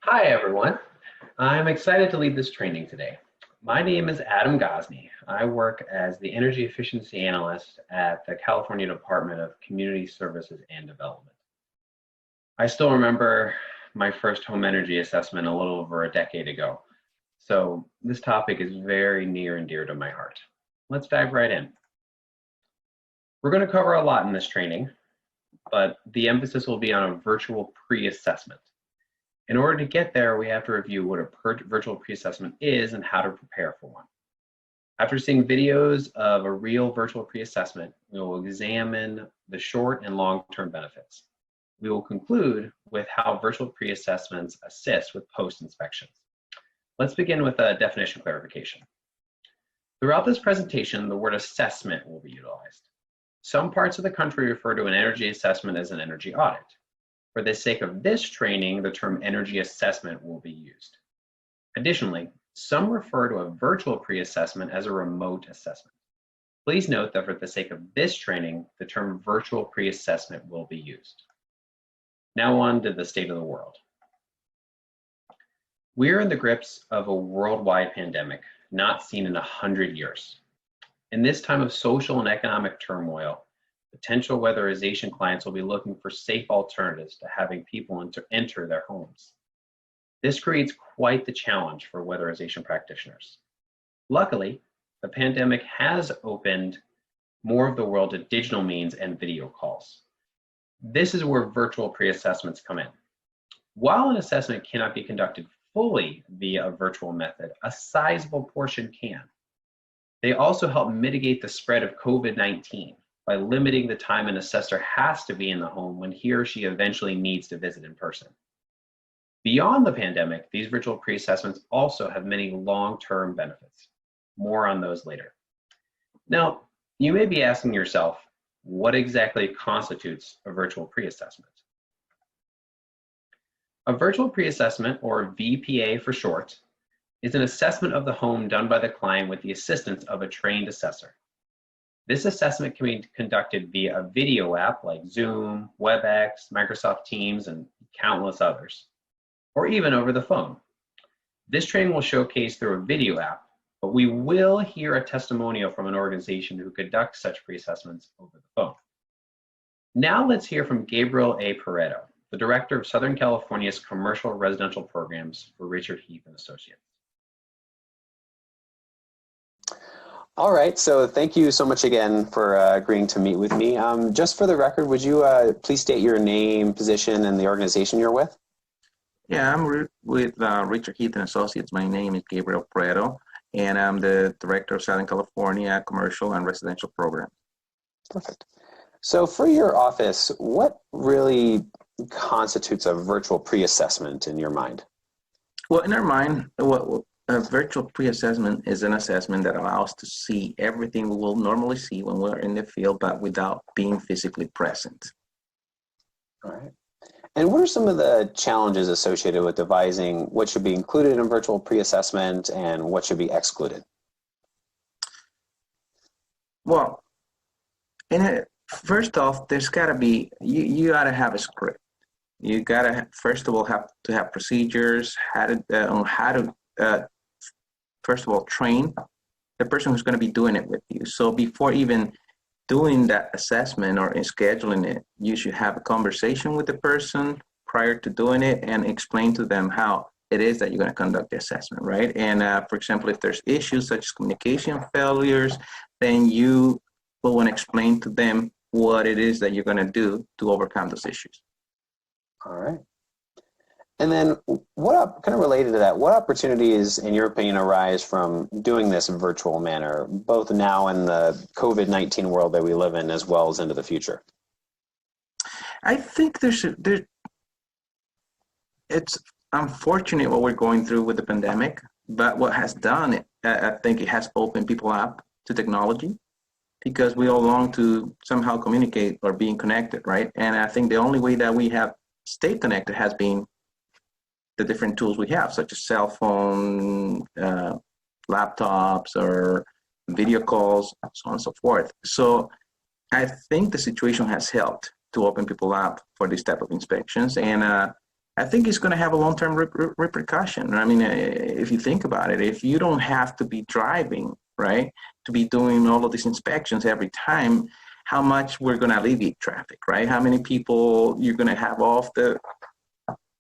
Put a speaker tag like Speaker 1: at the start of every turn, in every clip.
Speaker 1: Hi, everyone. I'm excited to lead this training today. My name is Adam Gosney. I work as the Energy Efficiency Analyst at the California Department of Community Services and Development. I still remember my first home energy assessment a little over a decade ago, so this topic is very near and dear to my heart. Let's dive right in. We're going to cover a lot in this training, but the emphasis will be on a virtual pre-assessment. In order to get there, we have to review what a virtual pre-assessment is and how to prepare for one. After seeing videos of a real virtual pre-assessment, we will examine the short and long-term benefits. We will conclude with how virtual pre-assessments assist with post-inspections. Let's begin with a definition clarification. Throughout this presentation, the word assessment will be utilized. Some parts of the country refer to an energy assessment as an energy audit. For the sake of this training, the term energy assessment will be used. Additionally, some refer to a virtual pre-assessment as a remote assessment. Please note that for the sake of this training, the term virtual pre-assessment will be used. Now on to the state of the world. We are in the grips of a worldwide pandemic not seen in 100 years. In this time of social and economic turmoil, potential weatherization clients will be looking for safe alternatives to having people enter their homes. This creates quite the challenge for weatherization practitioners. Luckily, the pandemic has opened more of the world to digital means and video calls. This is where virtual pre-assessments come in. While an assessment cannot be conducted fully via a virtual method, a sizable portion can. They also help mitigate the spread of COVID-19 by limiting the time an assessor has to be in the home when he or she eventually needs to visit in person. Beyond the pandemic, these virtual pre-assessments also have many long-term benefits. More on those later. Now, you may be asking yourself, what exactly constitutes a virtual pre-assessment? A virtual pre-assessment, or VPA for short, is an assessment of the home done by the client with the assistance of a trained assessor. This assessment can be conducted via a video app like Zoom, WebEx, Microsoft Teams, and countless others, or even over the phone. This training will showcase through a video app, but we will hear a testimonial from an organization who conducts such pre-assessments over the phone. Now let's hear from Gabriel A. Pareto, the Director of Southern California's Commercial Residential Programs for Richard Heath & Associates.
Speaker 2: All right, so thank you so much again for agreeing to meet with me. Just for the record, would you please state your name, position, and the organization you're with?
Speaker 3: Yeah, I'm with Richard Heath & Associates. My name is Gabriel Pareto, and I'm the Director of Southern California Commercial and Residential Program.
Speaker 2: Perfect. So for your office, what really constitutes a virtual pre-assessment in your mind?
Speaker 3: Well, in our mind, a virtual pre-assessment is an assessment that allows us to see everything we will normally see when we're in the field, but without being physically present.
Speaker 2: All right. And what are some of the challenges associated with devising what should be included in a virtual pre-assessment and what should be excluded?
Speaker 3: Well, first off, there's got to be, you got to have a script. You got to, first of all, have to have procedures, on how to first of all, train the person who's going to be doing it with you. So before even doing that assessment or scheduling it, you should have a conversation with the person prior to doing it and explain to them how it is that you're going to conduct the assessment, right? And for example, if there's issues such as communication failures, then you will want to explain to them what it is that you're going to do to overcome those issues.
Speaker 2: All right. And then kind of related to that, what opportunities, in your opinion, arise from doing this in virtual manner, both now in the COVID-19 world that we live in, as well as into the future?
Speaker 3: I think it's unfortunate what we're going through with the pandemic, but what has done it, I think it has opened people up to technology because we all long to somehow communicate or being connected, right? And I think the only way that we have stayed connected has been the different tools we have, such as cell phone, laptops, or video calls, so on and so forth. So I think the situation has helped to open people up for this type of inspections. And I think it's going to have a long-term repercussion. I mean, if you think about it, if you don't have to be driving, right, to be doing all of these inspections every time, how much we're going to alleviate traffic, right? How many people you're going to have off the,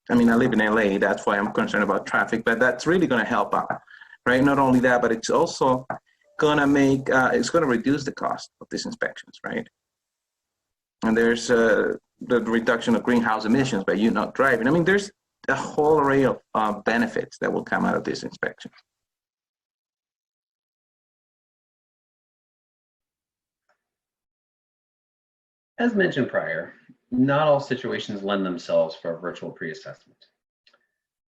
Speaker 3: I mean, I live in LA, that's why I'm concerned about traffic, but that's really going to help out, right? Not only that, but it's also going to make, it's going to reduce the cost of these inspections, right? And there's the reduction of greenhouse emissions by you not driving. I mean, there's a whole array of benefits that will come out of this inspection.
Speaker 1: As mentioned prior, not all situations lend themselves for a virtual pre-assessment.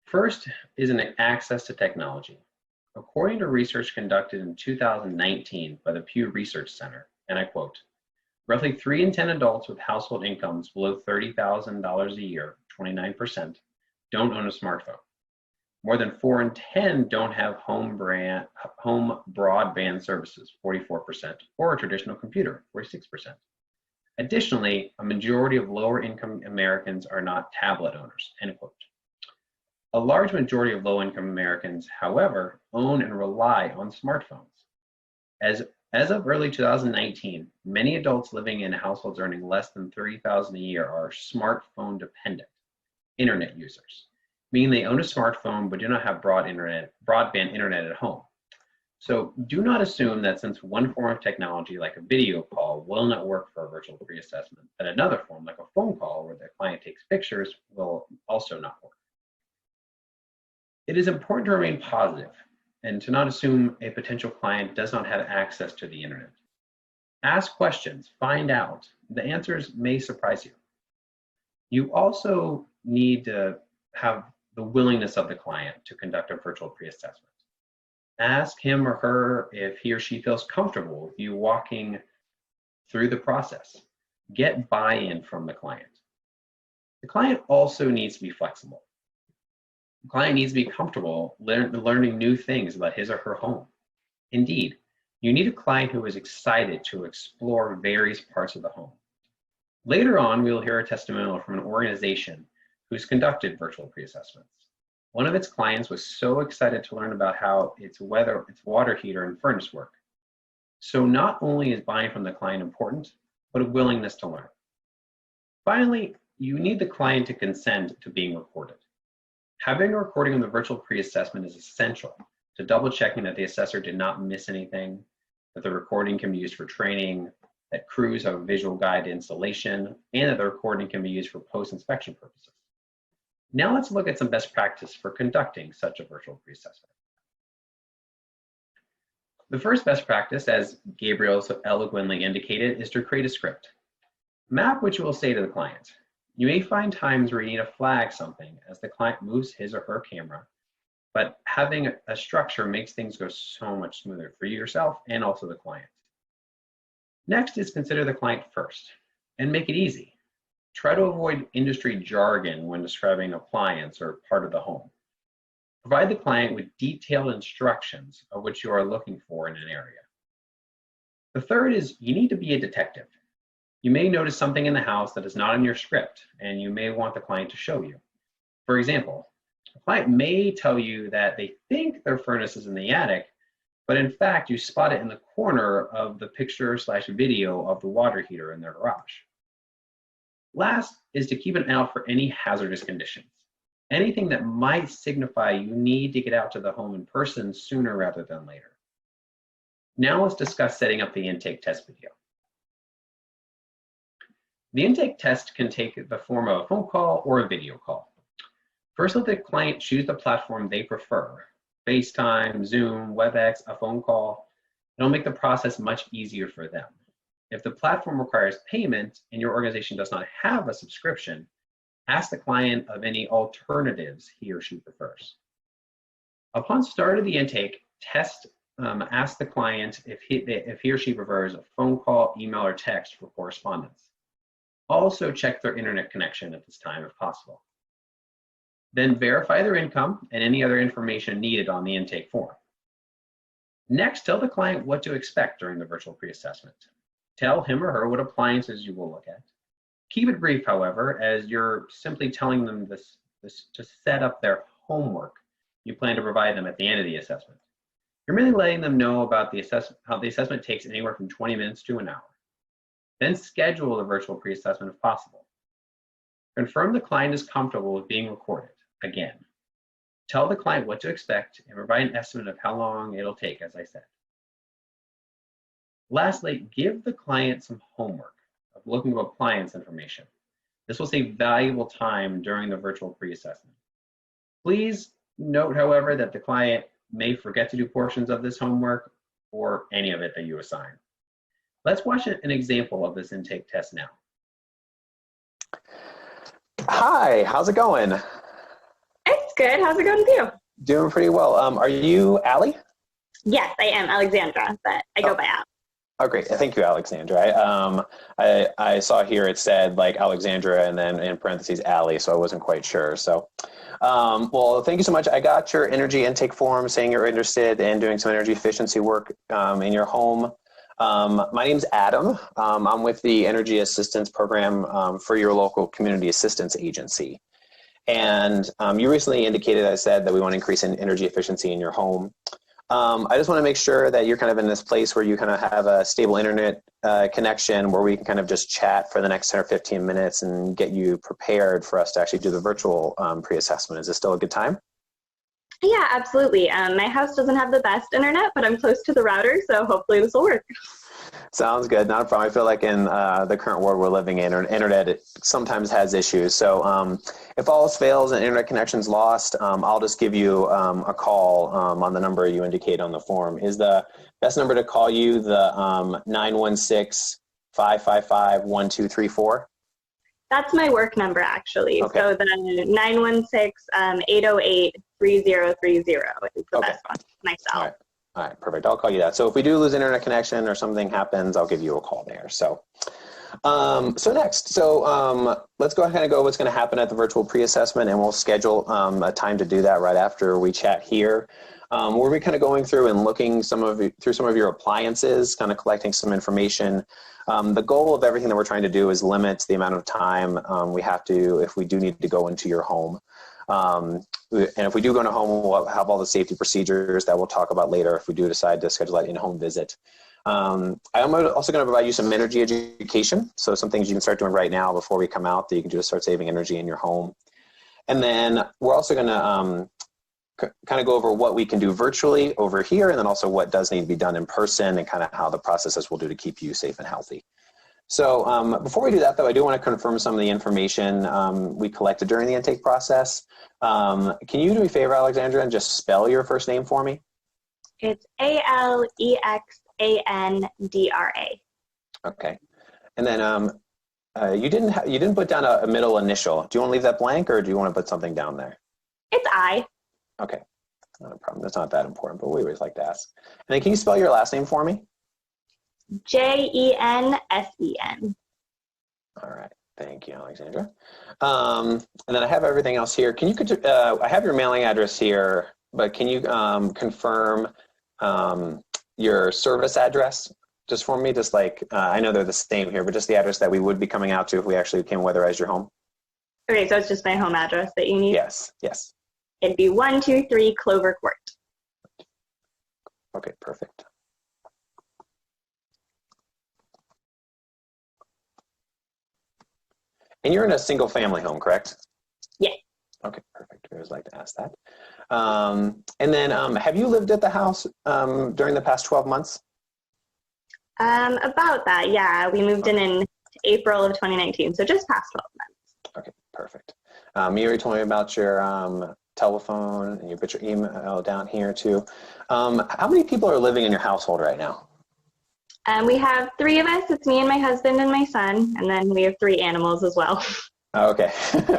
Speaker 1: First is an access to technology. According to research conducted in 2019 by the Pew Research Center, and I quote, roughly 3 in 10 adults with household incomes below $30,000 a year, 29%, don't own a smartphone. More than 4 in 10 don't have home broadband services, 44%, or a traditional computer, 46%. Additionally, a majority of lower income Americans are not tablet owners, end quote. A large majority of low income Americans, however, own and rely on smartphones. As of early 2019, many adults living in households earning less than $30,000 a year are smartphone dependent internet users, meaning they own a smartphone but do not have broadband internet at home. So do not assume that since one form of technology like a video call will not work for a virtual pre-assessment, that another form like a phone call where the client takes pictures will also not work. It is important to remain positive and to not assume a potential client does not have access to the internet. Ask questions, find out. The answers may surprise you. You also need to have the willingness of the client to conduct a virtual pre-assessment. Ask him or her if he or she feels comfortable with you walking through the process. Get buy-in from the client. The client also needs to be flexible. The client needs to be comfortable learning new things about his or her home. Indeed, you need a client who is excited to explore various parts of the home. Later on, we will hear a testimonial from an organization who's conducted virtual pre-assessments. One of its clients was so excited to learn about how its water heater and furnace work. So not only is buy-in from the client important, but a willingness to learn. Finally, you need the client to consent to being recorded. Having a recording of the virtual pre-assessment is essential to double checking that the assessor did not miss anything, that the recording can be used for training, that crews have a visual guide to installation, and that the recording can be used for post-inspection purposes. Now let's look at some best practice for conducting such a virtual pre-assessment. The first best practice, as Gabriel so eloquently indicated, is to create a script. Map what you will say to the client. You may find times where you need to flag something as the client moves his or her camera, but having a structure makes things go so much smoother for yourself and also the client. Next is consider the client first and make it easy. Try to avoid industry jargon when describing appliance or part of the home. Provide the client with detailed instructions of what you are looking for in an area. The third is you need to be a detective. You may notice something in the house that is not in your script, and you may want the client to show you. For example, a client may tell you that they think their furnace is in the attic, but in fact, you spot it in the corner of the picture/video of the water heater in their garage. Last is to keep an eye out for any hazardous conditions. Anything that might signify you need to get out to the home in person sooner rather than later. Now let's discuss setting up the intake test video. The intake test can take the form of a phone call or a video call. First, let the client choose the platform they prefer. FaceTime, Zoom, WebEx, a phone call. It'll make the process much easier for them. If the platform requires payment and your organization does not have a subscription, ask the client of any alternatives he or she prefers. Upon start of the intake, ask the client if he or she prefers a phone call, email, or text for correspondence. Also check their internet connection at this time if possible. Then verify their income and any other information needed on the intake form. Next, tell the client what to expect during the virtual pre-assessment. Tell him or her what appliances you will look at. Keep it brief, however, as you're simply telling them to set up their homework you plan to provide them at the end of the assessment. You're merely letting them know about the assessment, how the assessment takes anywhere from 20 minutes to an hour. Then schedule the virtual pre-assessment if possible. Confirm the client is comfortable with being recorded. Again, tell the client what to expect and provide an estimate of how long it'll take, as I said. Lastly, give the client some homework of looking up appliance information. This will save valuable time during the virtual pre-assessment. Please note, however, that the client may forget to do portions of this homework or any of it that you assign. Let's watch an example of this intake test now.
Speaker 2: Hi, how's it going?
Speaker 4: It's good. How's it going with you?
Speaker 2: Doing pretty well. Are you Allie?
Speaker 4: Yes, I am Alexandra, but I go by Al.
Speaker 2: Oh, great. Thank you, Alexandra. I saw here it said like Alexandra and then in parentheses Allie, so I wasn't quite sure. So, well, thank you so much. I got your energy intake form saying you're interested in doing some energy efficiency work in your home. My name's Adam. I'm with the Energy Assistance Program for your local community assistance agency. And you recently indicated, I said, that we want to increase in energy efficiency in your home. I just want to make sure that you're kind of in this place where you kind of have a stable internet connection where we can kind of just chat for the next 10 or 15 minutes and get you prepared for us to actually do the virtual pre-assessment. Is this still a good time?
Speaker 4: Yeah, absolutely. My house doesn't have the best internet, but I'm close to the router, so hopefully this will work.
Speaker 2: Sounds good. Not a problem. I feel like in the current world we're living in, internet it sometimes has issues. So if all else fails and internet connection's lost, I'll just give you a call on the number you indicate on the form. Is the best number to call you the 916-555-1234? That's
Speaker 4: my work number, actually.
Speaker 2: Okay.
Speaker 4: So the 916-808-3030 is the best one, my cell.
Speaker 2: All right, perfect. I'll call you that. So if we do lose internet connection or something happens, I'll give you a call there. So, let's go ahead and go what's going to happen at the virtual pre-assessment, and we'll schedule a time to do that right after we chat here. We'll be kind of going through and looking through some of your appliances, kind of collecting some information. The goal of everything that we're trying to do is limit the amount of time we have to, if we do need to go into your home. And if we do go into home, we'll have all the safety procedures that we'll talk about later if we do decide to schedule that in-home visit. I'm also going to provide you some energy education. So some things you can start doing right now before we come out that you can do to start saving energy in your home. And then we're also going to kind of go over what we can do virtually over here, and then also what does need to be done in person and kind of how the processes will do to keep you safe and healthy. So before we do that, though, I do want to confirm some of the information we collected during the intake process. Can you do me a favor, Alexandra, and just spell your first name for me?
Speaker 4: It's Alexandra.
Speaker 2: Okay. And then you didn't put down a middle initial. Do you want to leave that blank, or do you want to put something down there?
Speaker 4: It's I.
Speaker 2: Okay. Not a problem. That's not that important, but we always like to ask. And then can you spell your last name for me?
Speaker 4: Jensen.
Speaker 2: All right. Thank you, Alexandra. And then I have everything else here. Can you, I have your mailing address here, but can you confirm your service address just for me? Just like, I know they're the same here, but just the address that we would be coming out to if we actually can weatherize your home.
Speaker 4: Okay, so it's just my home address that you need?
Speaker 2: Yes, yes.
Speaker 4: It'd be 123 Clover Court.
Speaker 2: Okay, perfect. And you're in a single family home, correct?
Speaker 4: Yeah.
Speaker 2: Okay, perfect. I always like to ask that. And then have you lived at the house during the past 12 months?
Speaker 4: About that, yeah. We moved in April of 2019, so just past 12 months.
Speaker 2: Okay, perfect. You already told me about your telephone, and you put your email down here too. How many people are living in your household right now?
Speaker 4: We have 3 of us. It's me and my husband and my son, and then we have 3 animals as well.
Speaker 2: Okay,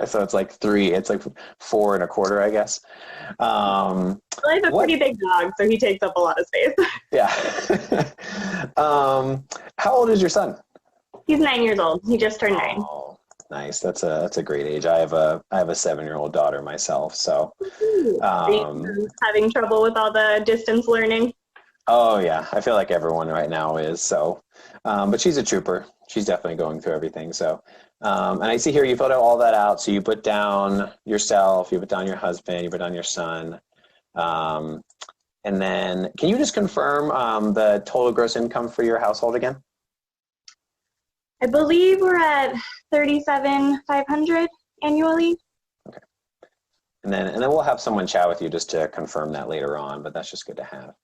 Speaker 2: so it's like 3. It's like 4 1/4, I guess.
Speaker 4: Well, I have a pretty big dog, so he takes up a lot of space.
Speaker 2: Yeah. How old is your son?
Speaker 4: He's 9 years old. He just turned 9.
Speaker 2: Oh, nice. That's a great age. I have a 7-year-old daughter myself. So,
Speaker 4: having trouble with all the distance learning.
Speaker 2: Oh yeah, I feel like everyone right now is. So, but she's a trooper. She's definitely going through everything. So, And I see here you filled out all that out. So you put down yourself, you put down your husband, you put down your son. And then can you just confirm the total gross income for your household again?
Speaker 4: I believe we're at 37,500 annually.
Speaker 2: Okay. And then we'll have someone chat with you just to confirm that later on, but that's just good to have.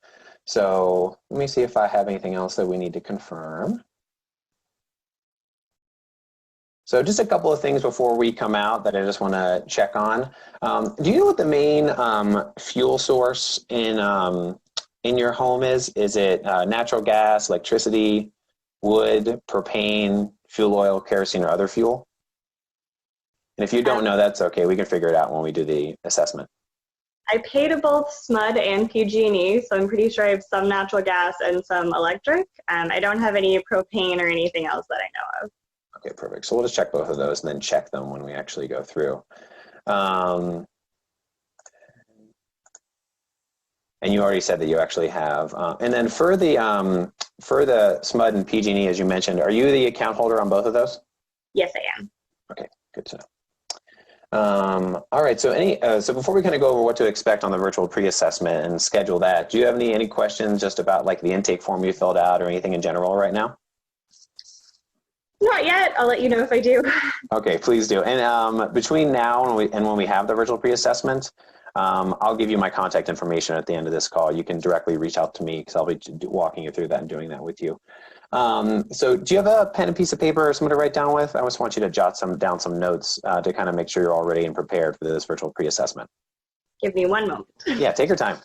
Speaker 2: So let me see if I have anything else that we need to confirm. So just a couple of things before we come out that I just want to check on. Do you know what the main fuel source in your home is? Is it natural gas, electricity, wood, propane, fuel oil, kerosene, or other fuel? And if you don't know, that's okay. We can figure it out when we do the assessment.
Speaker 4: I pay to both SMUD and PG&E, so I'm pretty sure I have some natural gas and some electric. I don't have any propane or anything else that I know of.
Speaker 2: Okay, perfect. So we'll just check both of those and then check them when we actually go through. And you already said that you actually have. And then for the SMUD and PG&E, as you mentioned, are you the account holder on both of those?
Speaker 4: Yes, I am.
Speaker 2: Okay, good to know. All right, so so before we kind of go over what to expect on the virtual pre-assessment and schedule that, do you have any questions just about like the intake form you filled out or anything in general right now?
Speaker 4: Not yet. I'll let you know if I do.
Speaker 2: Okay, please do. And between now and when we have the virtual pre-assessment, I'll give you my contact information at the end of this call. You can directly reach out to me because I'll be walking you through that and doing that with you. So do you have a pen and piece of paper or something to write down with? I just want you to jot down some notes to kind of make sure you're all ready and prepared for this virtual pre-assessment.
Speaker 4: Give me one moment.
Speaker 2: Yeah, take your time.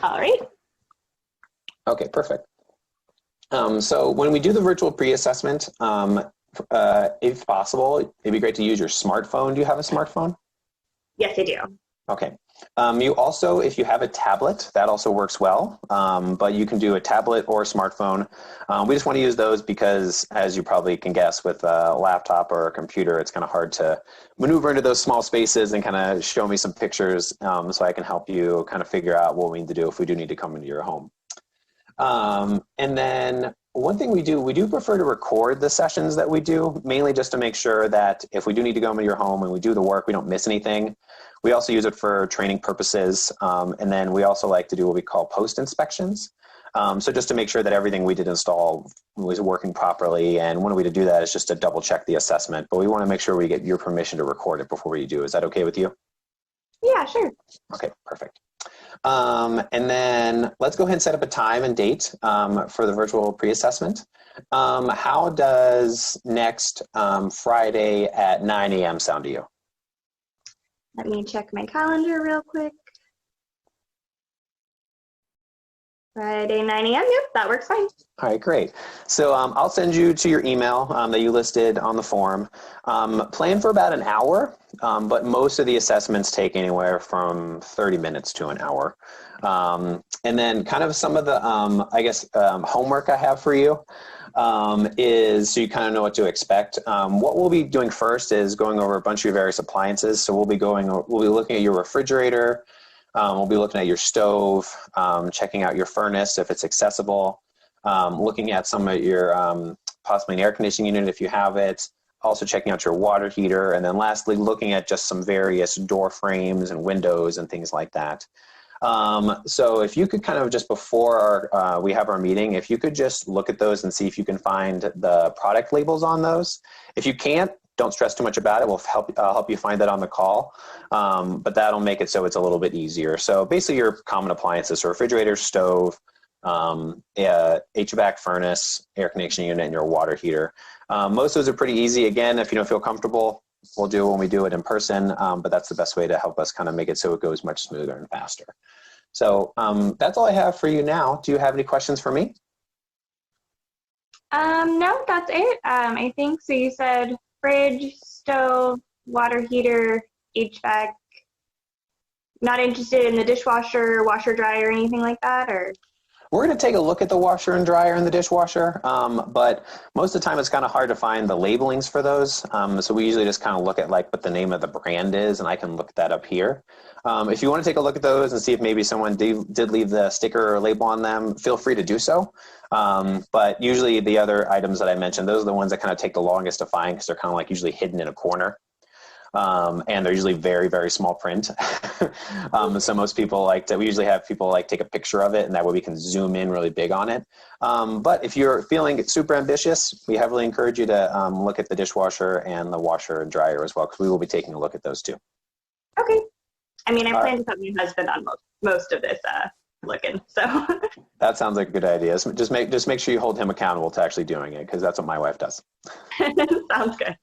Speaker 4: All right.
Speaker 2: Okay, perfect. So when we do the virtual pre-assessment, if possible, it'd be great to use your smartphone. Do you have a smartphone?
Speaker 4: Yes, I do.
Speaker 2: Okay. You also, if you have a tablet, that also works well, but you can do a tablet or a smartphone. We just want to use those because, as you probably can guess, with a laptop or a computer, it's kind of hard to maneuver into those small spaces and kind of show me some pictures so I can help you kind of figure out what we need to do if we do need to come into your home. And then one thing we do prefer to record the sessions that we do, mainly just to make sure that if we do need to go into your home and we do the work, we don't miss anything. We also use it for training purposes. And then we also like to do what we call post inspections. So just to make sure that everything we did install was working properly. And one way to do that is just to double check the assessment, but we want to make sure we get your permission to record it before we do. Is that okay with you?
Speaker 4: Yeah, sure.
Speaker 2: Okay, perfect. And then let's go ahead and set up a time and date for the virtual pre-assessment. How does next Friday at 9 a.m. sound to you?
Speaker 4: Let me check my calendar real quick. Friday, 9 a.m. Yep, that works fine.
Speaker 2: All right, great. So I'll send you to your email that you listed on the form. Plan for about an hour, but most of the assessments take anywhere from 30 minutes to an hour. And then kind of some of the, homework I have for you is so you kind of know what to expect. What we'll be doing first is going over a bunch of your various appliances. So we'll be looking at your refrigerator. We'll be looking at your stove, checking out your furnace if it's accessible, looking at some of your possibly an air conditioning unit if you have it, also checking out your water heater, and then lastly looking at just some various door frames and windows and things like that. So if you could kind of just before we have our meeting, if you could just look at those and see if you can find the product labels on those. If you can't, don't stress too much about it. We'll help you find that on the call, but that'll make it so it's a little bit easier. So basically your common appliances, so refrigerator, stove, HVAC furnace, air conditioning unit, and your water heater. Most of those are pretty easy. Again, if you don't feel comfortable, we'll do it when we do it in person, but that's the best way to help us kind of make it so it goes much smoother and faster. So that's all I have for you now. Do you have any questions for me?
Speaker 4: No, that's it. I think so. You said fridge, stove, water heater, HVAC. Not interested in the dishwasher, washer, dryer, anything like that, or?
Speaker 2: We're going to take a look at the washer and dryer and the dishwasher, but most of the time it's kind of hard to find the labelings for those. So we usually just kind of look at like what the name of the brand is, and I can look that up here. If you want to take a look at those and see if maybe someone did leave the sticker or label on them, feel free to do so. But usually the other items that I mentioned, those are the ones that kind of take the longest to find because they're kind of like usually hidden in a corner. And they're usually very, very small print. So most people we usually have people like take a picture of it, and that way we can zoom in really big on it. But if you're feeling super ambitious, we heavily encourage you to look at the dishwasher and the washer and dryer as well, because we will be taking a look at those too.
Speaker 4: Okay. I mean, I plan to put my husband on most of this looking, so.
Speaker 2: That sounds like a good idea. Just make sure you hold him accountable to actually doing it, because that's what my wife does.
Speaker 4: Sounds good.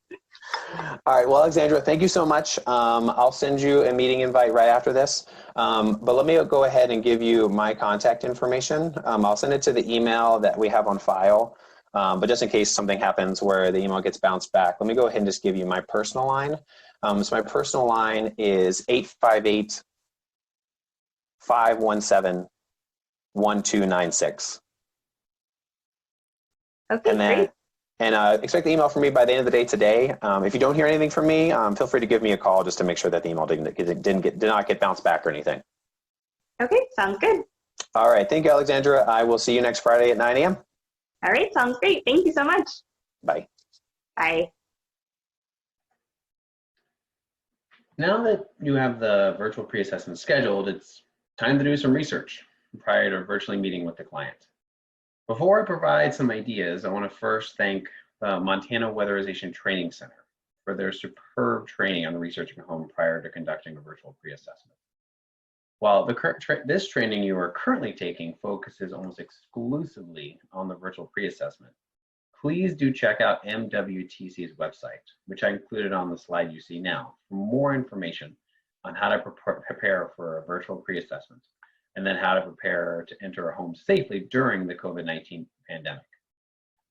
Speaker 2: All right. Well, Alexandra, thank you so much. I'll send you a meeting invite right after this. But let me go ahead and give you my contact information. I'll send it to the email that we have on file. But just in case something happens where the email gets bounced back, let me go ahead and just give you my personal line. So my personal line is 858-517-1296.
Speaker 4: Okay, great.
Speaker 2: And expect the email from me by the end of the day today. If you don't hear anything from me, feel free to give me a call just to make sure that the email did not get bounced back or anything.
Speaker 4: Okay, sounds good.
Speaker 2: All right. Thank you, Alexandra. I will see you next Friday at 9 a.m.
Speaker 4: All right, sounds great. Thank you so much.
Speaker 2: Bye.
Speaker 4: Bye.
Speaker 1: Now that you have the virtual pre-assessment scheduled, it's time to do some research prior to virtually meeting with the client. Before I provide some ideas, I want to first thank the Montana Weatherization Training Center for their superb training on researching a home prior to conducting a virtual pre-assessment. While this training you are currently taking focuses almost exclusively on the virtual pre-assessment, please do check out MWTC's website, which I included on the slide you see now, for more information on how to prepare for a virtual pre-assessment, and then how to prepare to enter a home safely during the COVID-19 pandemic.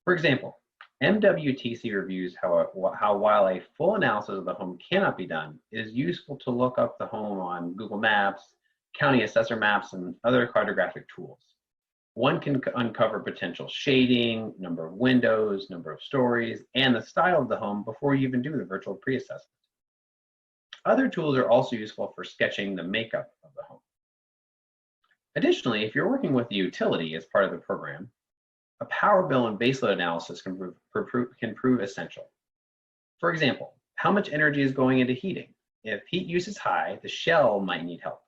Speaker 1: For example, MWTC reviews how while a full analysis of the home cannot be done, it is useful to look up the home on Google Maps, county assessor maps, and other cartographic tools. One can uncover potential shading, number of windows, number of stories, and the style of the home before you even do the virtual pre-assessment. Other tools are also useful for sketching the makeup of the home. Additionally, if you're working with the utility as part of the program, a power bill and baseload analysis can prove essential. For example, how much energy is going into heating? If heat use is high, the shell might need help.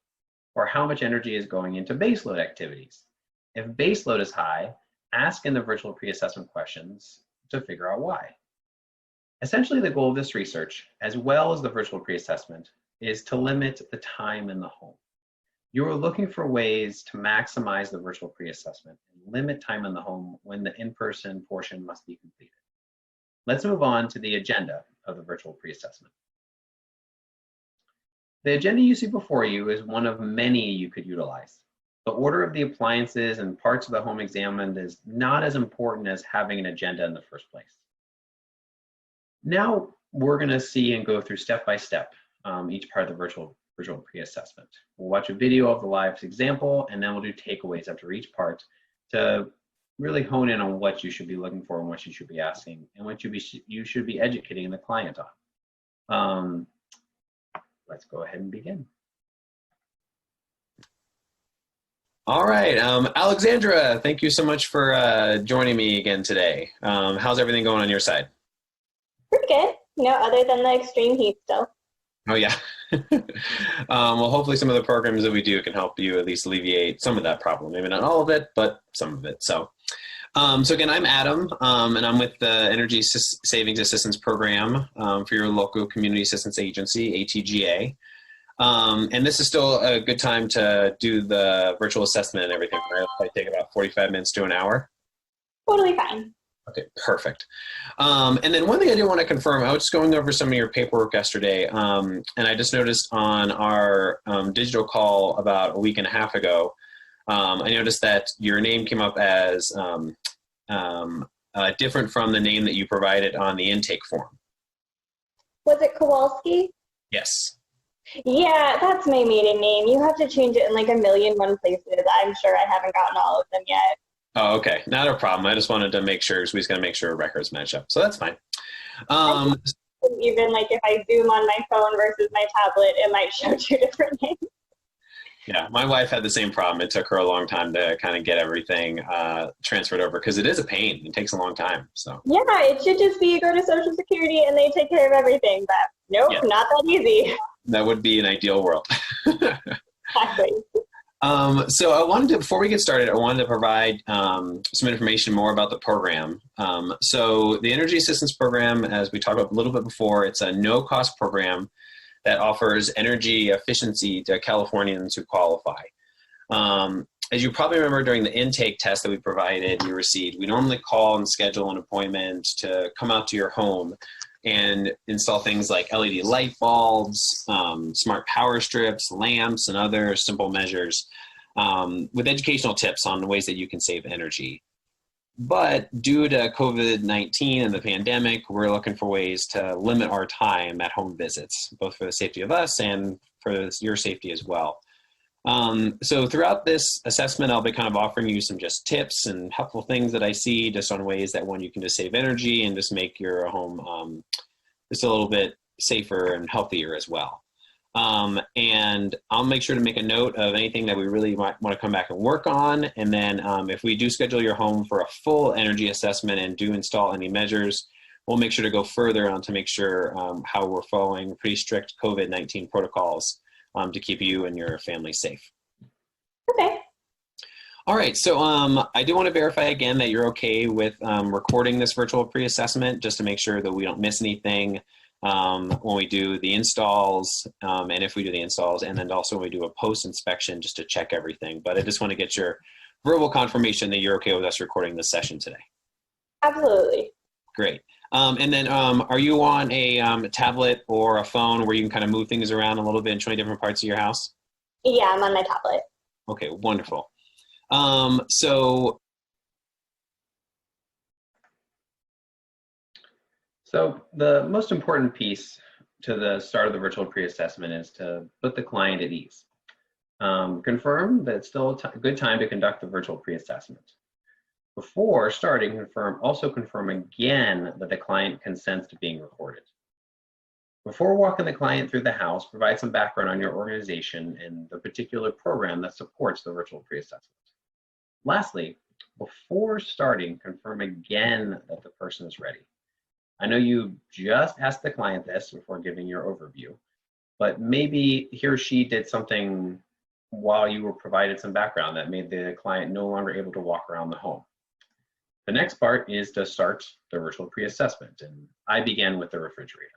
Speaker 1: Or how much energy is going into baseload activities? If baseload is high, ask in the virtual pre-assessment questions to figure out why. Essentially, the goal of this research, as well as the virtual pre-assessment, is to limit the time in the home. You are looking for ways to maximize the virtual pre-assessment and limit time in the home when the in-person portion must be completed. Let's move on to the agenda of the virtual pre-assessment. The agenda you see before you is one of many you could utilize. The order of the appliances and parts of the home examined is not as important as having an agenda in the first place. Now we're going to see and go through step by step each part of the virtual pre-assessment. We'll watch a video of the live example, and then we'll do takeaways after each part to really hone in on what you should be looking for and what you should be asking and what you should be educating the client on. Let's go ahead and begin. All right, Alexandra, thank you so much for joining me again today. How's everything going on your side?
Speaker 4: Pretty good. Other than the extreme heat still.
Speaker 1: Oh, yeah. Well, hopefully some of the programs that we do can help you at least alleviate some of that problem. Maybe not all of it, but some of it. So again, I'm Adam, and I'm with the Energy Savings Assistance Program for your local community assistance agency, ATGA. And this is still a good time to do the virtual assessment and everything, right? It'll probably take about 45 minutes to an hour.
Speaker 4: Totally fine.
Speaker 1: Okay, perfect. And then one thing I do want to confirm, I was just going over some of your paperwork yesterday, and I just noticed on our digital call about a week and a half ago, I noticed that your name came up as different from the name that you provided on the intake form.
Speaker 4: Was it Kowalski?
Speaker 1: Yes.
Speaker 4: Yeah, that's my maiden name. You have to change it in like a million one places. I'm sure I haven't gotten all of them yet.
Speaker 5: Oh, okay. Not a problem. I just wanted to make sure, so we just got to make sure records match up. So that's fine. Um,
Speaker 4: Even like if I zoom on my phone versus my tablet, it might show two different names.
Speaker 5: yeah, my wife had the same problem. It took her a long time to kind of get everything transferred over because it is a pain. It takes a long time. So
Speaker 4: Yeah, it should just be you go to Social Security and they take care of everything. But nope,
Speaker 5: Yeah.
Speaker 4: not that easy.
Speaker 5: that would be an ideal world.
Speaker 4: Exactly.
Speaker 5: So I wanted to, before we get started, I wanted to provide some information more about the program. So the Energy Assistance Program, as we talked about a little bit before, it's a no-cost program that offers energy efficiency to Californians who qualify. As you probably remember during the intake test that we provided, you received, we normally call and schedule an appointment to come out to your home and install things like LED light bulbs, smart power strips, lamps, and other simple measures with educational tips on ways that you can save energy. But due to COVID-19 and the pandemic, we're looking for ways to limit our time at home visits, both for the safety of us and for your safety as well. So throughout this assessment, I'll be kind of offering you some just tips and helpful things that I see just on ways that you can just save energy and just make your home just a little bit safer and healthier as well. And I'll make sure to make a note of anything that we really might want to come back and work on. And then if we do schedule your home for a full energy assessment and do install any measures, we'll make sure to go further on to make sure how we're following pretty strict COVID-19 protocols to keep you and your family safe.
Speaker 4: Okay.
Speaker 5: All right, so I do want to verify again that you're okay with recording this virtual pre-assessment just to make sure that we don't miss anything when we do the installs and if we do the installs, and then also when we do a post-inspection just to check everything. But I just want to get your verbal confirmation that you're okay with us recording this session today.
Speaker 4: Absolutely.
Speaker 5: Great. And then are you on a tablet or a phone where you can kind of move things around a little bit and show different parts of your house?
Speaker 4: Yeah, I'm on my tablet.
Speaker 5: Okay, wonderful. So
Speaker 1: the most important piece to the start of the virtual pre-assessment is to put the client at ease. Confirm that it's still a good time to conduct the virtual pre-assessment. Before starting, also confirm again that the client consents to being recorded. Before walking the client through the house, provide some background on your organization and the particular program that supports the virtual pre-assessment. Lastly, before starting, confirm again that the person is ready. I know you just asked the client this before giving your overview, but maybe he or she did something while you were provided some background that made the client no longer able to walk around the home. The next part is to start the virtual pre-assessment, and I began with the refrigerator.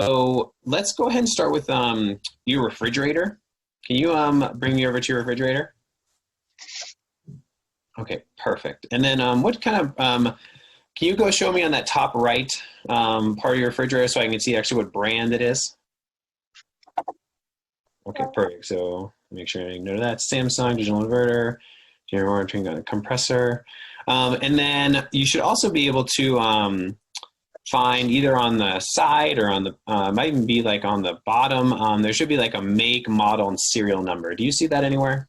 Speaker 5: So let's go ahead and start with your refrigerator. Can you bring me over to your refrigerator? Okay, perfect. And then what kind of, can you go show me on that top right part of your refrigerator so I can see actually what brand it is? Okay, perfect. So make sure I note that. Samsung digital inverter, general monitoring compressor. And then you should also be able to find either on the side or on the, might even be like on the bottom, there should be like a make, model, and serial number. Do you see that anywhere?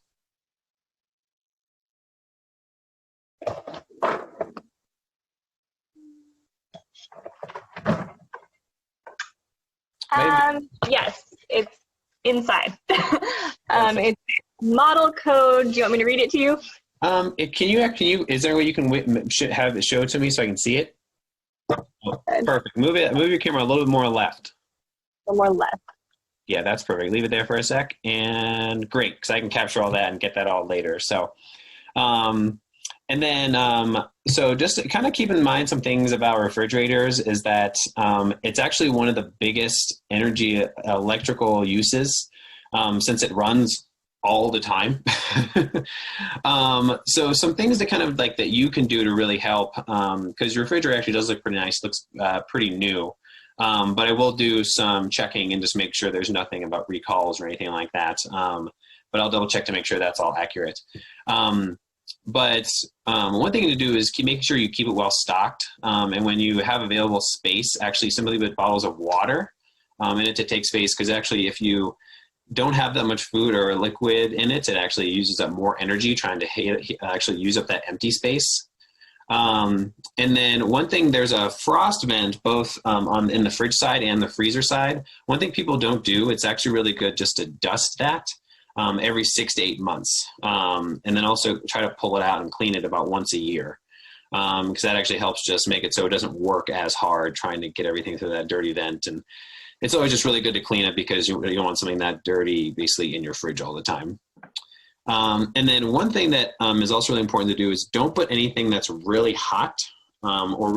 Speaker 4: Yes, it's inside. It's model code. Do you want me to read it to you?
Speaker 5: Can you, is there a way you can have it show it to me so I can see it? Oh, perfect. Move your camera a little bit more left.
Speaker 4: A little more left.
Speaker 5: Yeah, that's perfect. Leave it there for a sec. And great, because I can capture all that and get that all later. So, and then, so just to kind of keep in mind some things about refrigerators is that it's actually one of the biggest energy electrical uses since it runs all the time. So some things that kind of like that you can do to really help, because your refrigerator actually does look pretty nice, looks pretty new. But I will do some checking and just make sure there's nothing about recalls or anything like that. But I'll double check to make sure that's all accurate. But one thing to do is make sure you keep it well stocked. And when you have available space, actually simply with bottles of water, in it to take space, because actually if you don't have that much food or liquid in it, it actually uses up more energy trying to actually use up that empty space. And then one thing, there's a frost vent both in the fridge side and the freezer side. One thing people don't do, it's actually really good just to dust that every 6 to 8 months. And then also try to pull it out and clean it about once a year. Because that actually helps just make it so it doesn't work as hard trying to get everything through that dirty vent. And it's always just really good to clean it, because you don't want something that dirty basically in your fridge all the time. And then one thing that is also really important to do is don't put anything that's really hot or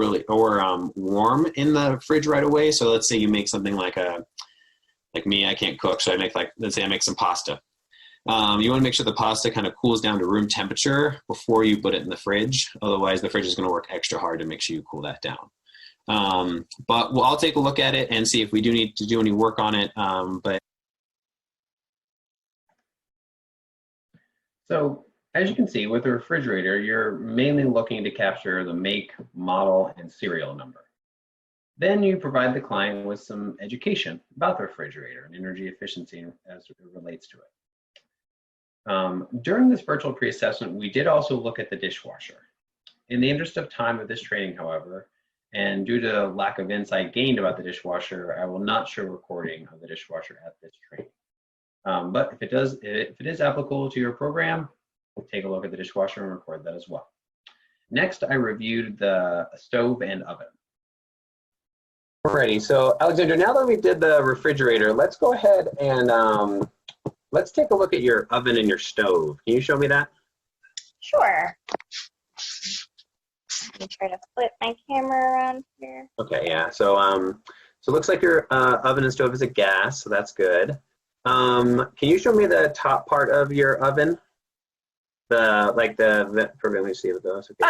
Speaker 5: warm in the fridge right away. So let's say you make something like me, I can't cook. So I make let's say I make some pasta. You want to make sure the pasta kind of cools down to room temperature before you put it in the fridge. Otherwise the fridge is going to work extra hard to make sure you cool that down. But I'll take a look at it and see if we do need to do any work on it.
Speaker 1: So as you can see with the refrigerator, you're mainly looking to capture the make, model, and serial number. Then you provide the client with some education about the refrigerator and energy efficiency as it relates to it. During this virtual pre-assessment, we did also look at the dishwasher. In the interest of time of this training, however, and due to lack of insight gained about the dishwasher, I will not show recording of the dishwasher at this training. But if it is applicable to your program, take a look at the dishwasher and record that as well. Next, I reviewed the stove and oven.
Speaker 2: Alrighty, so Alexandra, now that we did the refrigerator, let's go ahead and let's take a look at your oven and your stove. Can you show me that?
Speaker 4: Sure. Let me try to flip my camera around here.
Speaker 2: Okay, yeah. So so it looks like your oven and stove is a gas, so that's good. Can you show me the top part of your oven? The vent for, let me see those. Okay,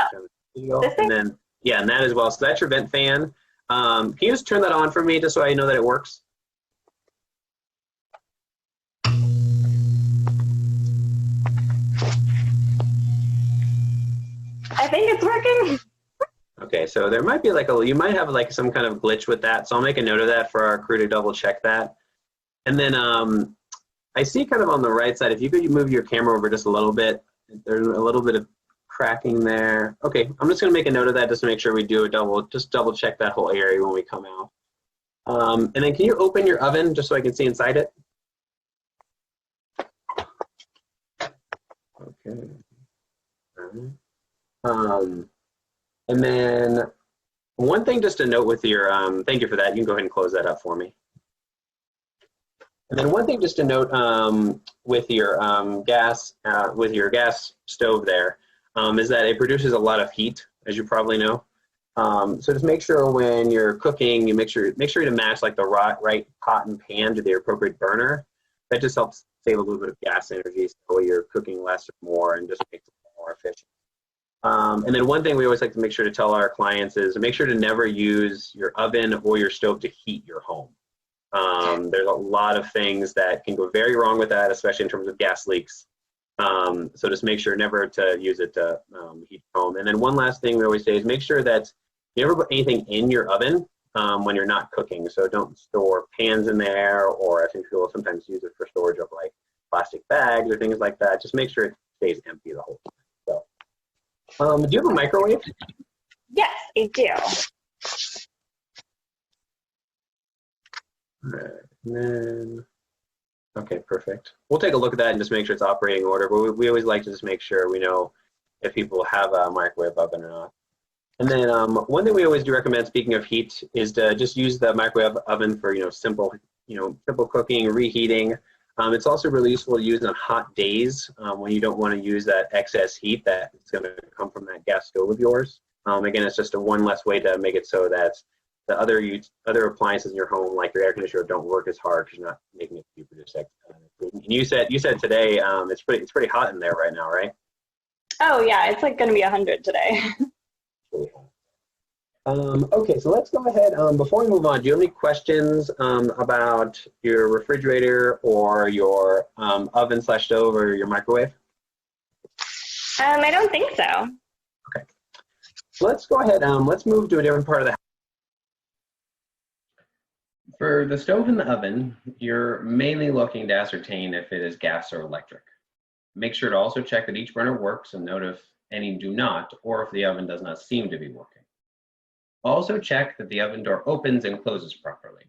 Speaker 4: oh, this
Speaker 2: and then yeah, and that as well. So that's your vent fan. Can you just turn that on for me, just so I know that it works?
Speaker 4: I think it's working.
Speaker 2: Okay, so there might be you might have like some kind of glitch with that. So I'll make a note of that for our crew to double check that. And then I see kind of on the right side, if you could move your camera over just a little bit, there's a little bit of cracking there. Okay, I'm just gonna make a note of that just to make sure we do just double check that whole area when we come out. And then can you open your oven just so I can see inside it? Okay. All right. And then one thing just to note with your, thank you for that. You can go ahead and close that up for me. And then one thing just to note with your gas stove there is that it produces a lot of heat, as you probably know. So just make sure when you're cooking, you make sure to match like the right pot and pan to the appropriate burner. That just helps save a little bit of gas energy, so you're cooking less or more and just makes it more efficient. And then one thing we always like to make sure to tell our clients is make sure to never use your oven or your stove to heat your home. There's a lot of things that can go very wrong with that, especially in terms of gas leaks. So just make sure never to use it to heat your home. And then one last thing we always say is make sure that you never put anything in your oven when you're not cooking. So don't store pans in there, or I think people sometimes use it for storage of like plastic bags or things like that. Just make sure it stays empty the whole time. So, do you have a microwave?
Speaker 4: Yes, I do.
Speaker 2: All right, and then, okay, perfect. We'll take a look at that and just make sure it's operating order, but we always like to just make sure we know if people have a microwave oven or not. And then one thing we always do recommend, speaking of heat, is to just use the microwave oven for simple cooking, reheating. It's also really useful to use on hot days when you don't want to use that excess heat that's going to come from that gas stove of yours. Again, it's just one less way to make it so that the other appliances in your home, like your air conditioner, don't work as hard because you're not making it to produce extra. And you said today it's pretty hot in there right now, right?
Speaker 4: Oh yeah, it's like going to be 100 today.
Speaker 2: Okay, so let's go ahead. Before we move on, do you have any questions about your refrigerator or your oven/stove or your microwave?
Speaker 4: I don't think so.
Speaker 2: Okay, so let's go ahead. Let's move to a different part of the house.
Speaker 1: For the stove and the oven, you're mainly looking to ascertain if it is gas or electric. Make sure to also check that each burner works and note if any do not, or if the oven does not seem to be working. Also check that the oven door opens and closes properly.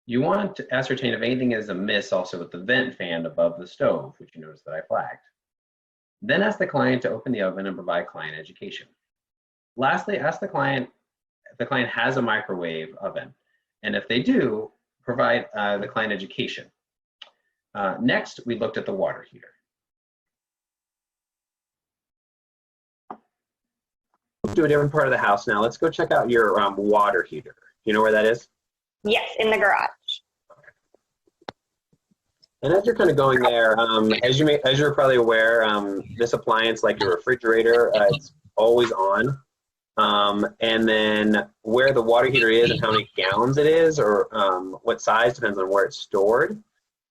Speaker 1: You want to ascertain if anything is amiss also with the vent fan above the stove, which you notice that I flagged. Then ask the client to open the oven and provide client education. Lastly, ask the client if the client has a microwave oven, and if they do, provide the client education. Next, we looked at the water heater.
Speaker 2: To a different part of the house now. Let's go check out your water heater. You know where that is?
Speaker 4: Yes, in the garage.
Speaker 2: And as you're kind of going there, as you're probably aware, this appliance, like your refrigerator, it's always on. And then where the water heater is and how many gallons it is, or what size, depends on where it's stored.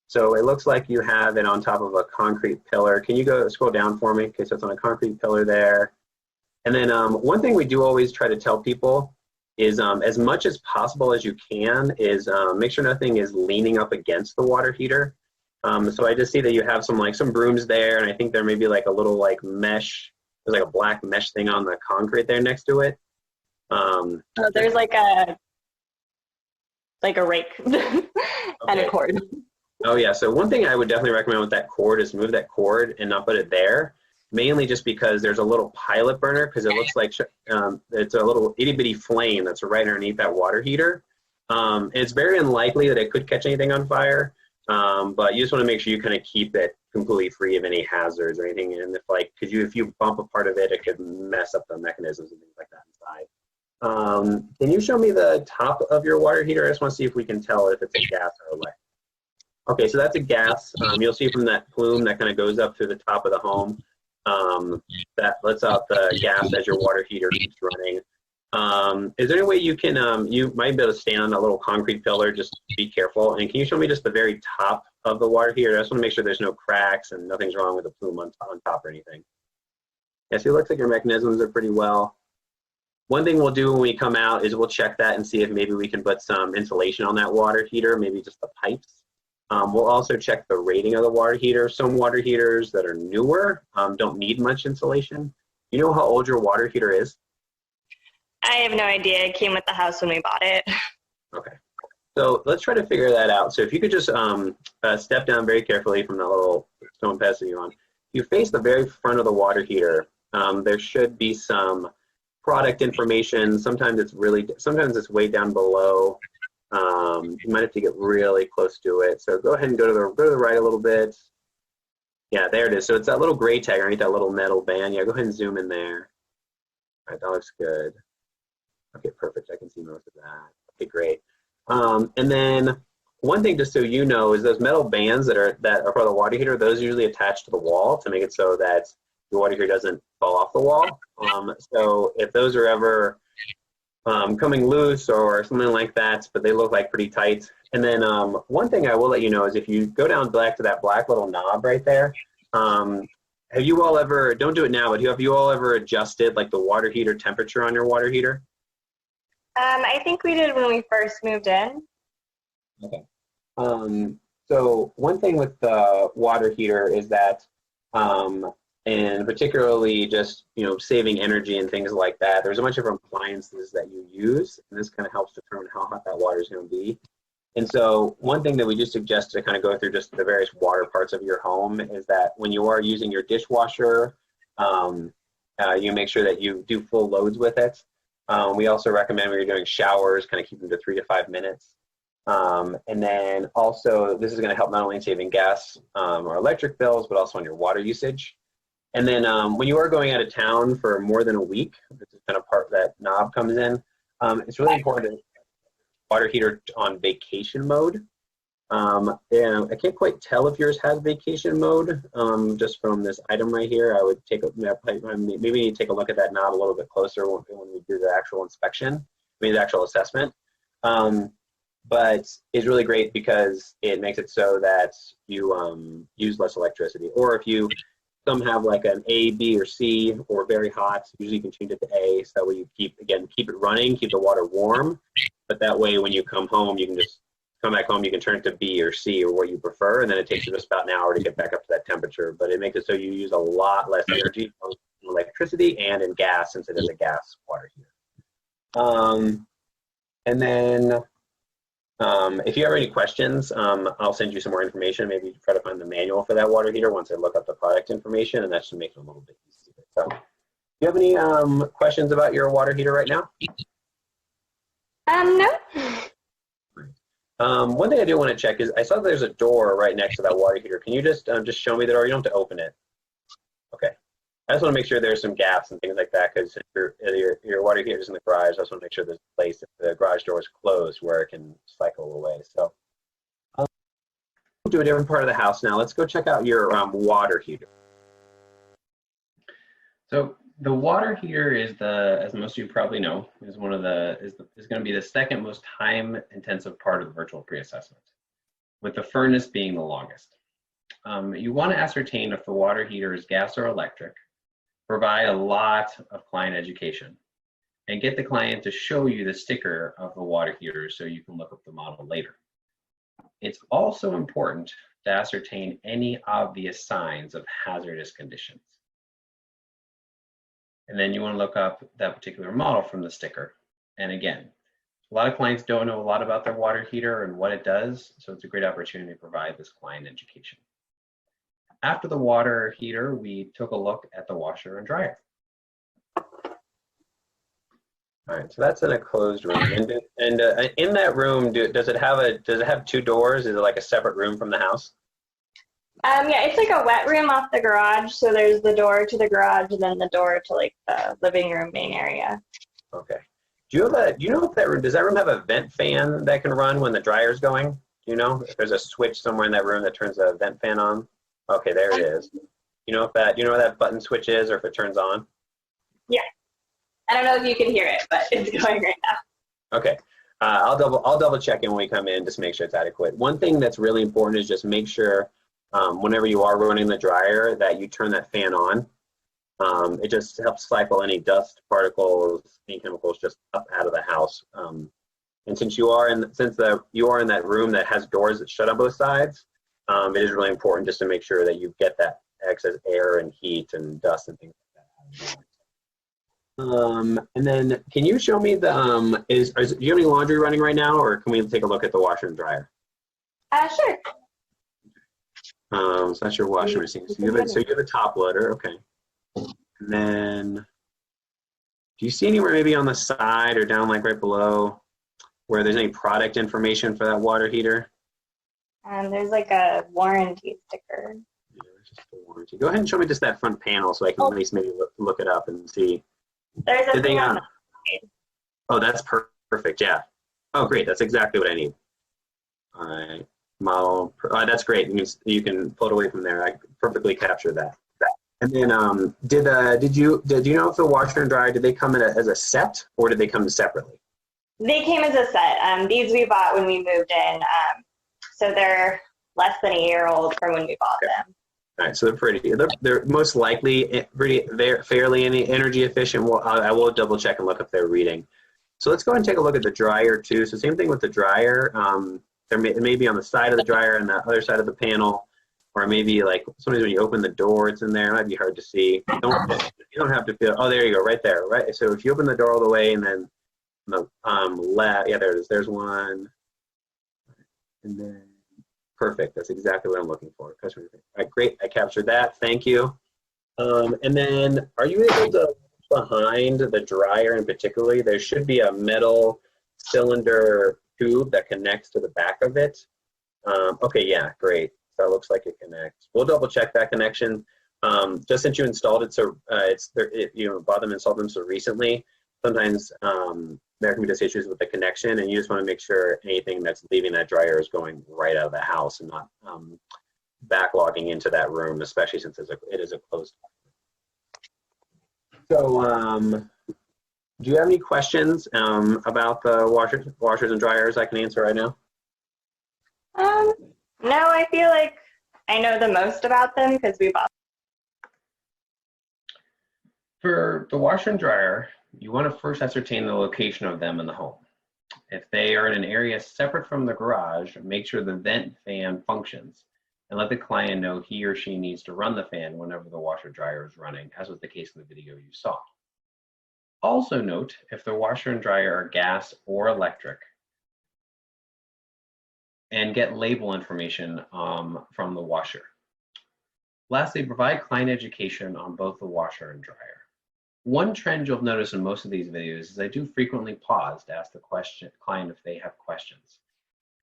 Speaker 2: So it looks like you have it on top of a concrete pillar. Can you go scroll down for me? Okay, so it's on a concrete pillar there. And then one thing we do always try to tell people is as much as possible as you can is make sure nothing is leaning up against the water heater. So I just see that you have some brooms there, and I think there may be like a little like mesh. There's like a black mesh thing on the concrete there next to it.
Speaker 4: Oh, there's like a rake and a cord.
Speaker 2: Oh yeah, so one thing I would definitely recommend with that cord is move that cord and not put it there. Mainly just because there's a little pilot burner, because it looks like it's a little itty bitty flame that's right underneath that water heater. And it's very unlikely that it could catch anything on fire, but you just want to make sure you kind of keep it completely free of any hazards or anything. And if you bump a part of it, it could mess up the mechanisms and things like that inside. Can you show me the top of your water heater? I just want to see if we can tell if it's a gas or electric. Okay, so that's a gas. You'll see from that plume that kind of goes up through the top of the home. That lets out the gas as your water heater keeps running. Is there any way you can, you might be able to stand on a little concrete pillar, just be careful. And can you show me just the very top of the water heater? I just want to make sure there's no cracks and nothing's wrong with the plume on top or anything. Yeah, so it looks like your mechanisms are pretty well. One thing we'll do when we come out is we'll check that and see if maybe we can put some insulation on that water heater, maybe just the pipes. We'll also check the rating of the water heater. Some water heaters that are newer don't need much insulation. You know how old your water heater is?
Speaker 4: I have no idea. It came with the house when we bought it.
Speaker 2: Okay. So let's try to figure that out. So if you could just step down very carefully from that little stone pedestal you're on. You face the very front of the water heater. There should be some product information. Sometimes it's way down below. You might have to get really close to it. So go ahead and go to the right a little bit. Yeah, there it is. So it's that little gray tag underneath that little metal band. Yeah, go ahead and zoom in there. All right, that looks good. Okay, perfect. I can see most of that. Okay, great. And then one thing, just so you know, is those metal bands that are part of the water heater, those are usually attached to the wall to make it so that the water heater doesn't fall off the wall. So if those are ever coming loose or something like that, but they look like pretty tight. And then one thing I will let you know is if you go down back to that black little knob right there, have you all ever, don't do it now, but have you all ever adjusted like the water heater temperature on your water heater?
Speaker 4: I think we did when we first moved in.
Speaker 2: Okay. So one thing with the water heater is that, and particularly just, saving energy and things like that, there's a bunch of appliances that you use, and this kind of helps determine how hot that water is going to be. And so one thing that we do suggest to kind of go through just the various water parts of your home is that when you are using your dishwasher, you make sure that you do full loads with it. We also recommend when you're doing showers, kind of keep them to 3 to 5 minutes. And then also, this is going to help not only in saving gas or electric bills, but also on your water usage. And then when you are going out of town for more than a week, this is kind of part that knob comes in, it's really important to water heater on vacation mode. And I can't quite tell if yours has vacation mode, just from this item right here. I would maybe need to take a look at that knob a little bit closer when we do the actual inspection, the actual assessment. But it's really great because it makes it so that you use less electricity. Or if you some have like an A, B, or C, or very hot. So usually you can change it to A, so that way you keep it running, keep the water warm. But that way, when you come home, you can just come back home. You can turn it to B or C or what you prefer, and then it takes you just about an hour to get back up to that temperature. But it makes it so you use a lot less energy in electricity and in gas, since it is a gas water heater. And then if you have any questions, I'll send you some more information. Maybe try to find the manual for that water heater once I look up the product information, and that should make it a little bit easier. So, do you have any questions about your water heater right now?
Speaker 4: No.
Speaker 2: One thing I do want to check is I saw there's a door right next to that water heater. Can you just show me the door? You don't have to open it. Okay. I just want to make sure there's some gaps and things like that, because if your water heater is in the garage, I just want to make sure there's a place if the garage door is closed where it can cycle away. So we'll do a different part of the house now. Let's go check out your water heater.
Speaker 1: So the water heater is as most of you probably know, is going to be the second most time intensive part of the virtual pre-assessment, with the furnace being the longest. You want to ascertain if the water heater is gas or electric, provide a lot of client education, and get the client to show you the sticker of the water heater so you can look up the model later. It's also important to ascertain any obvious signs of hazardous conditions. And then you want to look up that particular model from the sticker. And again, a lot of clients don't know a lot about their water heater and what it does, so it's a great opportunity to provide this client education. After the water heater, we took a look at the washer and dryer.
Speaker 2: All right, so that's in a closed room. And in that room, does it have two doors? Is it like a separate room from the house?
Speaker 4: Yeah, it's like a wet room off the garage. So there's the door to the garage and then the door to like the living room main area.
Speaker 2: Okay. Do you know if that room, does that room have a vent fan that can run when the dryer's going? Do you know if there's a switch somewhere in that room that turns a vent fan on? Okay, there it is. You know where that button switch is, or if it turns on?
Speaker 4: Yeah. I don't know if you can hear it, but it's going right now.
Speaker 2: Okay. I'll double check in when we come in just to make sure it's adequate. One thing that's really important is just make sure whenever you are running the dryer that you turn that fan on. It just helps cycle any dust particles, any chemicals just up out of the house. And since you are in that room that has doors that shut on both sides, it is really important just to make sure that you get that excess air and heat and dust and things like that. And then can you show me do you have any laundry running right now, or can we take a look at the washer and dryer?
Speaker 4: Sure.
Speaker 2: So that's your washing machine. So you have a top loader, okay. And then, do you see anywhere maybe on the side or down like right below where there's any product information for that water heater?
Speaker 4: There's like a warranty sticker.
Speaker 2: Yeah, just the warranty. Go ahead and show me just that front panel so I can at least maybe look it up and see.
Speaker 4: There's a thing on the side.
Speaker 2: Oh, that's perfect, yeah. Oh, great, that's exactly what I need. All right, model, that's great. You can pull it away from there. I perfectly captured that. And then, do you know if the washer and dryer, did they come in as a set or did they come separately?
Speaker 4: They came as a set. These we bought when we moved in. So they're less than a year old from when we bought them.
Speaker 2: All right, so they're pretty. They're most likely they're fairly energy efficient. I will double check and look if they're reading. So let's go ahead and take a look at the dryer too. So same thing with the dryer. It may be on the side of the dryer and the other side of the panel, or maybe like sometimes when you open the door, it's in there. It might be hard to see. You don't have to feel. Oh, there you go, right there. Right. So if you open the door all the way and then the left, yeah, there it is. There's one. And then, perfect. That's exactly what I'm looking for. All right, great. I captured that. Thank you. And then, are you able to, behind the dryer in particular, there should be a metal cylinder tube that connects to the back of it. Okay, yeah, great. So it looks like it connects. We'll double check that connection. Just since you installed it, so you bought them, installed them so recently, sometimes there can be just issues with the connection, and you just want to make sure anything that's leaving that dryer is going right out of the house and not backlogging into that room, especially since it is a closed. So do you have any questions about the washers and dryers I can answer right now?
Speaker 4: No, I feel like I know the most about them because we bought
Speaker 1: For the washer and dryer, you want to first ascertain the location of them in the home. If they are in an area separate from the garage, make sure the vent fan functions and let the client know he or she needs to run the fan whenever the washer dryer is running, as was the case in the video you saw. Also note if the washer and dryer are gas or electric, and get label information from the washer. Lastly, provide client education on both the washer and dryer. One trend you'll notice in most of these videos is I do frequently pause to ask the client if they have questions.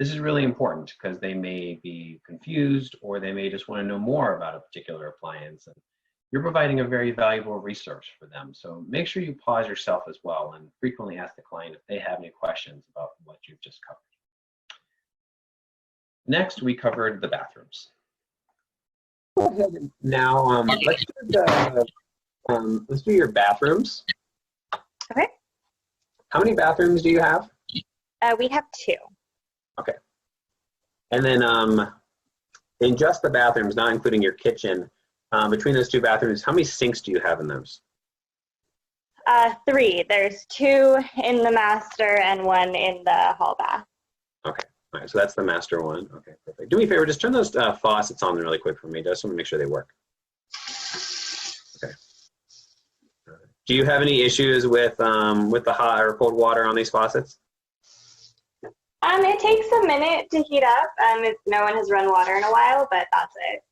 Speaker 1: This is really important because they may be confused or they may just want to know more about a particular appliance. And you're providing a very valuable resource for them. So make sure you pause yourself as well and frequently ask the client if they have any questions about what you've just covered. Next, we covered the bathrooms. Go ahead now, let's do your bathrooms.
Speaker 4: Okay.
Speaker 1: How many bathrooms do you have?
Speaker 4: We have 2.
Speaker 1: Okay. And then in just the bathrooms, not including your kitchen, between those 2 bathrooms, how many sinks do you have in those?
Speaker 4: 3. There's 2 in the master and 1 in the hall bath.
Speaker 1: Okay. All right, so that's the master one. Okay, perfect. Do me a favor, just turn those faucets on really quick for me. Just want to make sure they work. Okay. Do you have any issues with the hot or cold water on these faucets?
Speaker 4: It takes a minute to heat up. If no one has run water in a while, but that's it.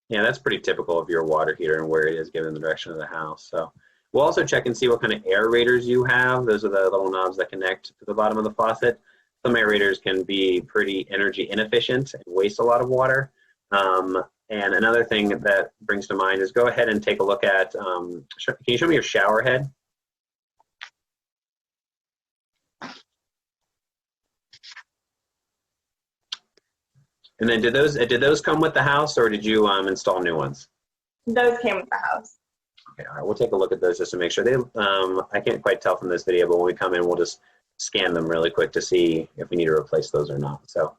Speaker 1: Yeah, that's pretty typical of your water heater and where it is given the direction of the house. So we'll also check and see what kind of aerators you have. Those are the little knobs that connect to the bottom of the faucet. Some aerators can be pretty energy inefficient and waste a lot of water. And another thing that brings to mind is go ahead and take a look at, can you show me your shower head? And then did those come with the house or did you install new ones?
Speaker 4: Those came with the house.
Speaker 1: Okay, all right, we'll take a look at those just to make sure. I can't quite tell from this video, but when we come in, we'll just scan them really quick to see if we need to replace those or not. So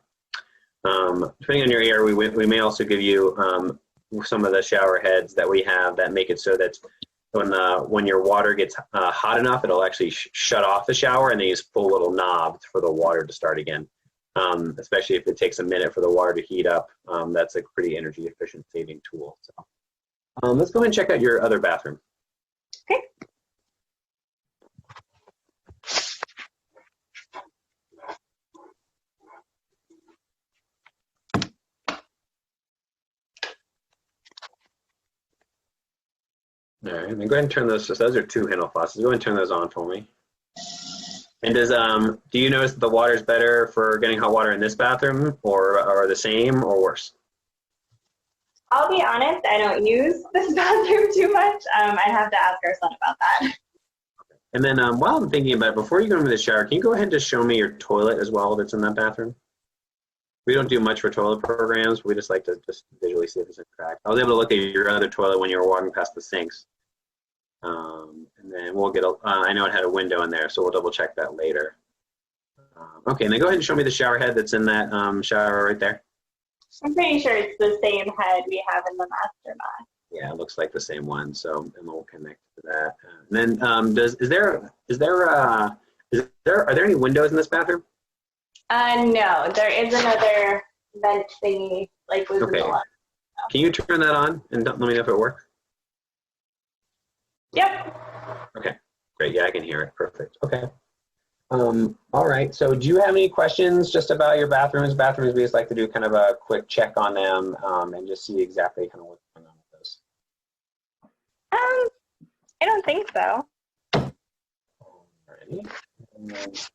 Speaker 1: depending on your area, we may also give you some of the shower heads that we have that make it so that when your water gets hot enough, it'll actually shut off the shower and then use full little knobs for the water to start again. Especially if it takes a minute for the water to heat up. That's a pretty energy efficient saving tool. So let's go ahead and check out your other bathroom.
Speaker 4: Okay.
Speaker 1: All right, and then go ahead and turn those. Those are 2 handle faucets. Go ahead and turn those on for me. And do you notice that the water is better for getting hot water in this bathroom, or the same, or worse?
Speaker 4: I'll be honest, I don't use this bathroom too much. I'd have to ask our son about that.
Speaker 1: And then while I'm thinking about it, before you go into the shower, can you go ahead and just show me your toilet as well that's in that bathroom? We don't do much for toilet programs. We just like to just visually see if there's a crack. I was able to look at your other toilet when you were walking past the sinks. And then we'll get I know it had a window in there, so we'll double check that later. Okay, and then go ahead and show me the shower head that's in that shower right there.
Speaker 4: I'm pretty sure it's the same head we have in the master bath.
Speaker 1: Yeah, it looks like the same one, so and we'll connect to that. And then are there any windows in this bathroom?
Speaker 4: No, there is another vent thingy like was in the one.
Speaker 1: Can you turn that on and let me know if it works?
Speaker 4: Yep.
Speaker 1: Okay, great. Yeah, I can hear it. Perfect. Okay. All right. So do you have any questions just about your bathrooms? Bathrooms, we just like to do kind of a quick check on them and just see exactly kind of what's going on with those.
Speaker 4: I don't think so.
Speaker 1: Alrighty.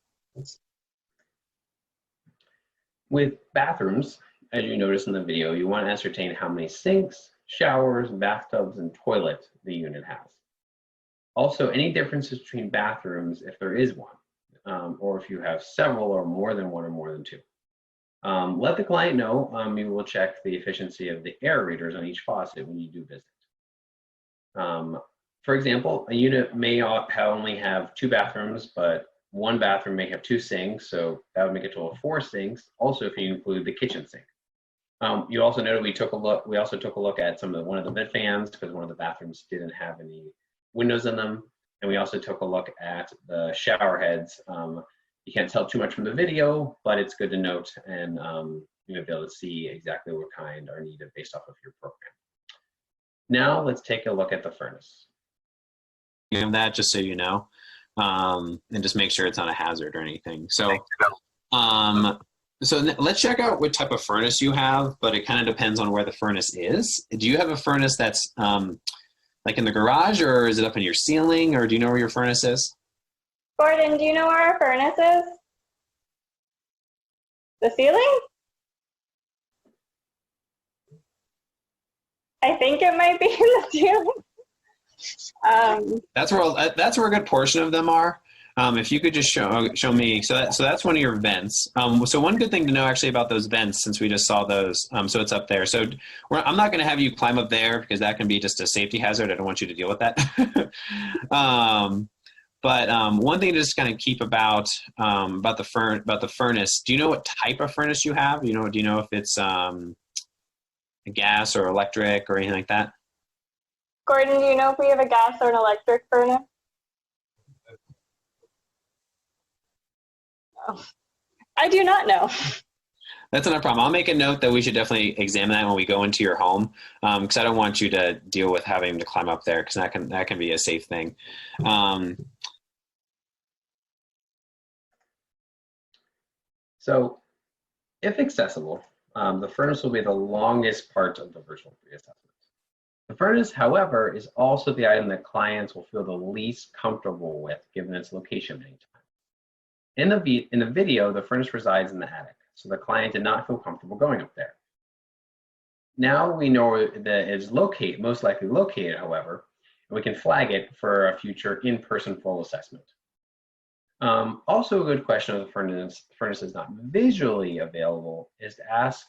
Speaker 1: With bathrooms, as you notice in the video, you want to ascertain how many sinks, showers, bathtubs, and toilets the unit has. Also, any differences between bathrooms, if there is one, or if you have several or more than one or more than 2. Let the client know. You will check the efficiency of the aerators on each faucet when you do visit. For example, a unit may only have 2 bathrooms, but one bathroom may have 2 sinks, so that would make a total of 4 sinks. Also, if you include the kitchen sink. You also noted we also took a look at one of the vent fans because one of the bathrooms didn't have any windows in them. And we also took a look at the shower heads. You can't tell too much from the video, but it's good to note and be able to see exactly what kind are needed based off of your program. Now let's take a look at the furnace.
Speaker 5: You have that just so you know, and just make sure it's not a hazard or anything. So, let's check out what type of furnace you have, but it kind of depends on where the furnace is. Do you have a furnace that's like in the garage, or is it up in your ceiling, or do you know where your furnace is?
Speaker 4: Gordon, do you know where our furnace is? The ceiling? I think it might be in the ceiling.
Speaker 5: That's where a good portion of them are. If you could just show me, so that's one of your vents. So one good thing to know actually about those vents, since we just saw those, so it's up there. So I'm not going to have you climb up there because that can be just a safety hazard. I don't want you to deal with that. But one thing to just kind of keep about the furnace. Do you know what type of furnace you have? Do you know if it's gas or electric or anything like that?
Speaker 4: Gordon, do you know if we have a gas or an electric furnace? Oh, I do not know.
Speaker 5: That's not a problem. I'll make a note that we should definitely examine that when we go into your home, because I don't want you to deal with having to climb up there, because that can be a safe thing.
Speaker 1: So if accessible, the furnace will be the longest part of the virtual pre-assessment. The furnace, however, is also the item that clients will feel the least comfortable with given its location many times. In the video, the furnace resides in the attic, so the client did not feel comfortable going up there. Now we know that it is most likely located, however, and we can flag it for a future in-person full assessment. Also, a good question of the furnace is not visually available is to ask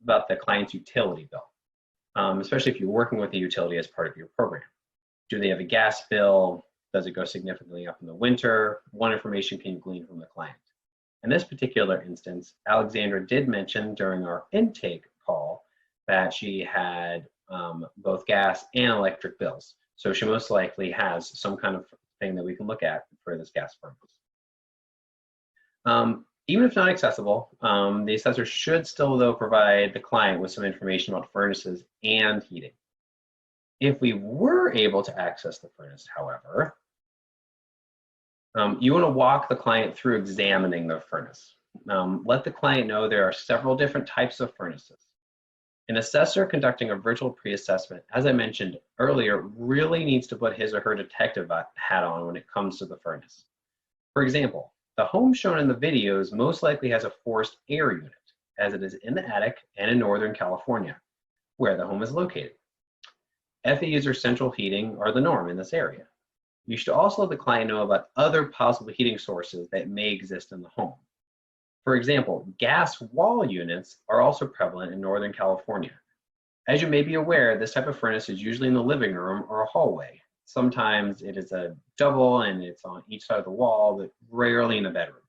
Speaker 1: about the client's utility bill, especially if you're working with a utility as part of your program. Do they have a gas bill? Does it go significantly up in the winter? What information can you glean from the client? In this particular instance, Alexandra did mention during our intake call that she had both gas and electric bills. So she most likely has some kind of thing that we can look at for this gas furnace. Even if not accessible, the assessor should still, though, provide the client with some information about furnaces and heating. If we were able to access the furnace, however, you want to walk the client through examining the furnace. Let the client know there are several different types of furnaces. An assessor conducting a virtual pre-assessment, as I mentioned earlier, really needs to put his or her detective hat on when it comes to the furnace. For example, the home shown in the videos most likely has a forced air unit, as it is in the attic and in Northern California, where the home is located. FAUs or central heating are the norm in this area. You should also let the client know about other possible heating sources that may exist in the home. For example, gas wall units are also prevalent in Northern California. As you may be aware, this type of furnace is usually in the living room or a hallway. Sometimes it is a double and it's on each side of the wall, but rarely in the bedroom.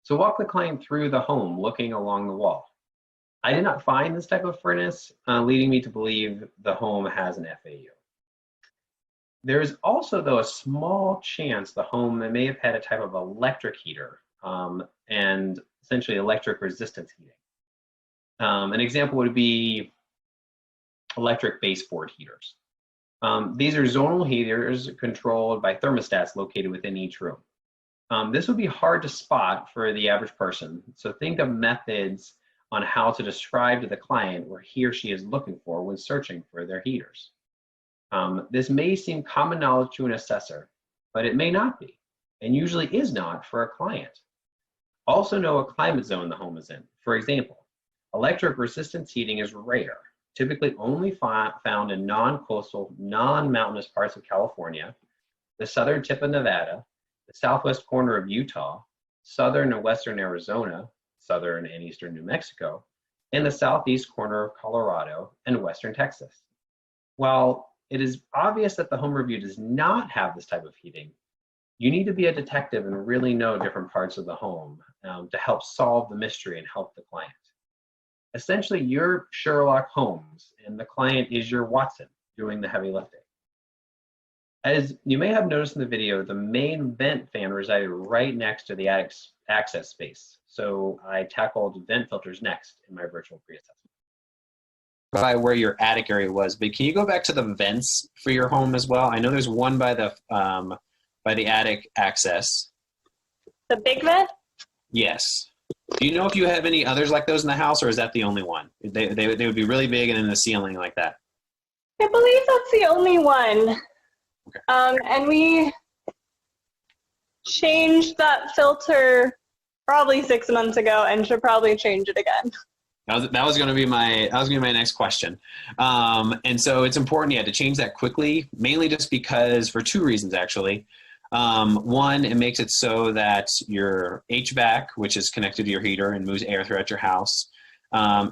Speaker 1: So walk the client through the home looking along the wall. I did not find this type of furnace, leading me to believe the home has an FAU. There is also, though, a small chance the home may have had a type of electric heater and essentially electric resistance heating. An example would be electric baseboard heaters. These are zonal heaters controlled by thermostats located within each room. This would be hard to spot for the average person, so think of methods on how to describe to the client what he or she is looking for when searching for their heaters. This may seem common knowledge to an assessor, but it may not be, and usually is not for a client. Also know what climate zone the home is in. For example, electric resistance heating is rare, typically only found in non-coastal, non-mountainous parts of California, the southern tip of Nevada, the southwest corner of Utah, southern and western Arizona, southern and eastern New Mexico, and the southeast corner of Colorado and western Texas. While it is obvious that the home review does not have this type of heating, you need to be a detective and really know different parts of the home to help solve the mystery and help the client. Essentially, you're Sherlock Holmes and the client is your Watson doing the heavy lifting. As you may have noticed in the video, the main vent fan resided right next to the attic's access space. So I tackled vent filters next in my virtual pre-assessment.
Speaker 5: By where your attic area was, but can you go back to the vents for your home as well? I know there's one by the attic access.
Speaker 4: The big vent?
Speaker 5: Yes. Do you know if you have any others like those in the house, or is that the only one? They would be really big and in the ceiling like that.
Speaker 4: I believe that's the only one.
Speaker 5: Okay.
Speaker 4: And we changed that filter probably 6 months ago and should probably change it again.
Speaker 5: That was going to be my next question. And so it's important, yeah, to change that quickly, mainly just because for two reasons, actually. One, it makes it so that your HVAC, which is connected to your heater and moves air throughout your house,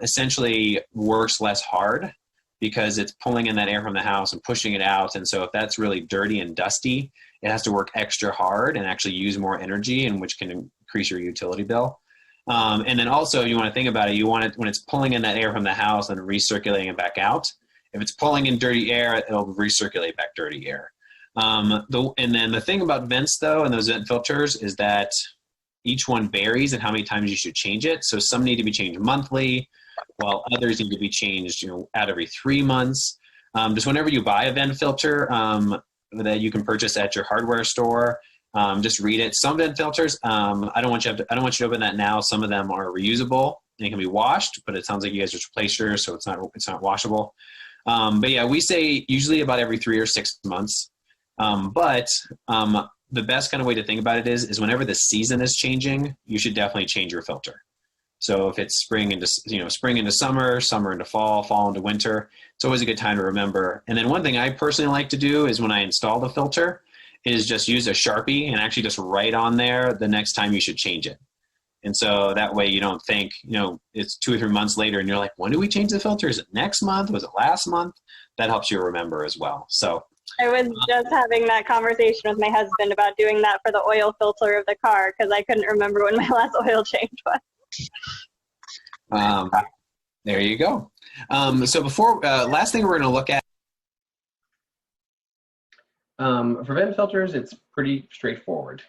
Speaker 5: essentially works less hard because it's pulling in that air from the house and pushing it out. And so if that's really dirty and dusty, it has to work extra hard and actually use more energy, and which can increase your utility bill. And then also, you want to think about it, you want it when it's pulling in that air from the house and recirculating it back out. If it's pulling in dirty air, it'll recirculate back dirty air. And then the thing about vents, though, and those vent filters is that each one varies in how many times you should change it. So some need to be changed monthly, while others need to be changed, out every 3 months. Just whenever you buy a vent filter that you can purchase at your hardware store, just read it. Some vent filters, I don't want you to open that now. Some of them are reusable and can be washed, but it sounds like you guys just replaced yours, so it's not washable. But yeah, we say usually about every 3 or 6 months. But the best kind of way to think about it is whenever the season is changing, you should definitely change your filter. So if it's spring into summer, summer into fall, fall into winter, it's always a good time to remember. And then one thing I personally like to do is when I install the filter is just use a Sharpie and actually just write on there the next time you should change it. And so that way you don't think, it's 2 or 3 months later and you're like, when do we change the filter? Is it next month? Was it last month? That helps you remember as well. So
Speaker 4: I was just having that conversation with my husband about doing that for the oil filter of the car because I couldn't remember when my last oil change was.
Speaker 5: There you go. So before, last thing we're going to look at.
Speaker 1: For vent filters, it's pretty straightforward.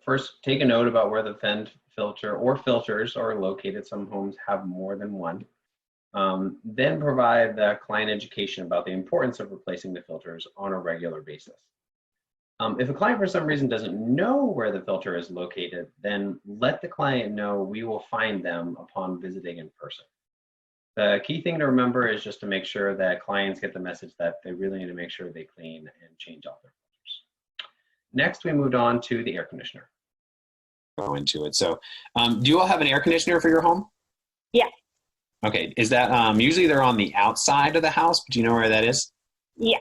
Speaker 1: First, take a note about where the vent filter or filters are located. Some homes have more than one. Then provide the client education about the importance of replacing the filters on a regular basis. If a client for some reason doesn't know where the filter is located, then let the client know. We will find them upon visiting in person. The key thing to remember is just to make sure that clients get the message that they really need to make sure they clean and change out their filters. Next, we moved on to the air conditioner.
Speaker 5: Go into it. So do you all have an air conditioner for your home?
Speaker 4: Yeah.
Speaker 5: Okay. Is that usually they're on the outside of the house, but do you know where that is?
Speaker 4: Yeah.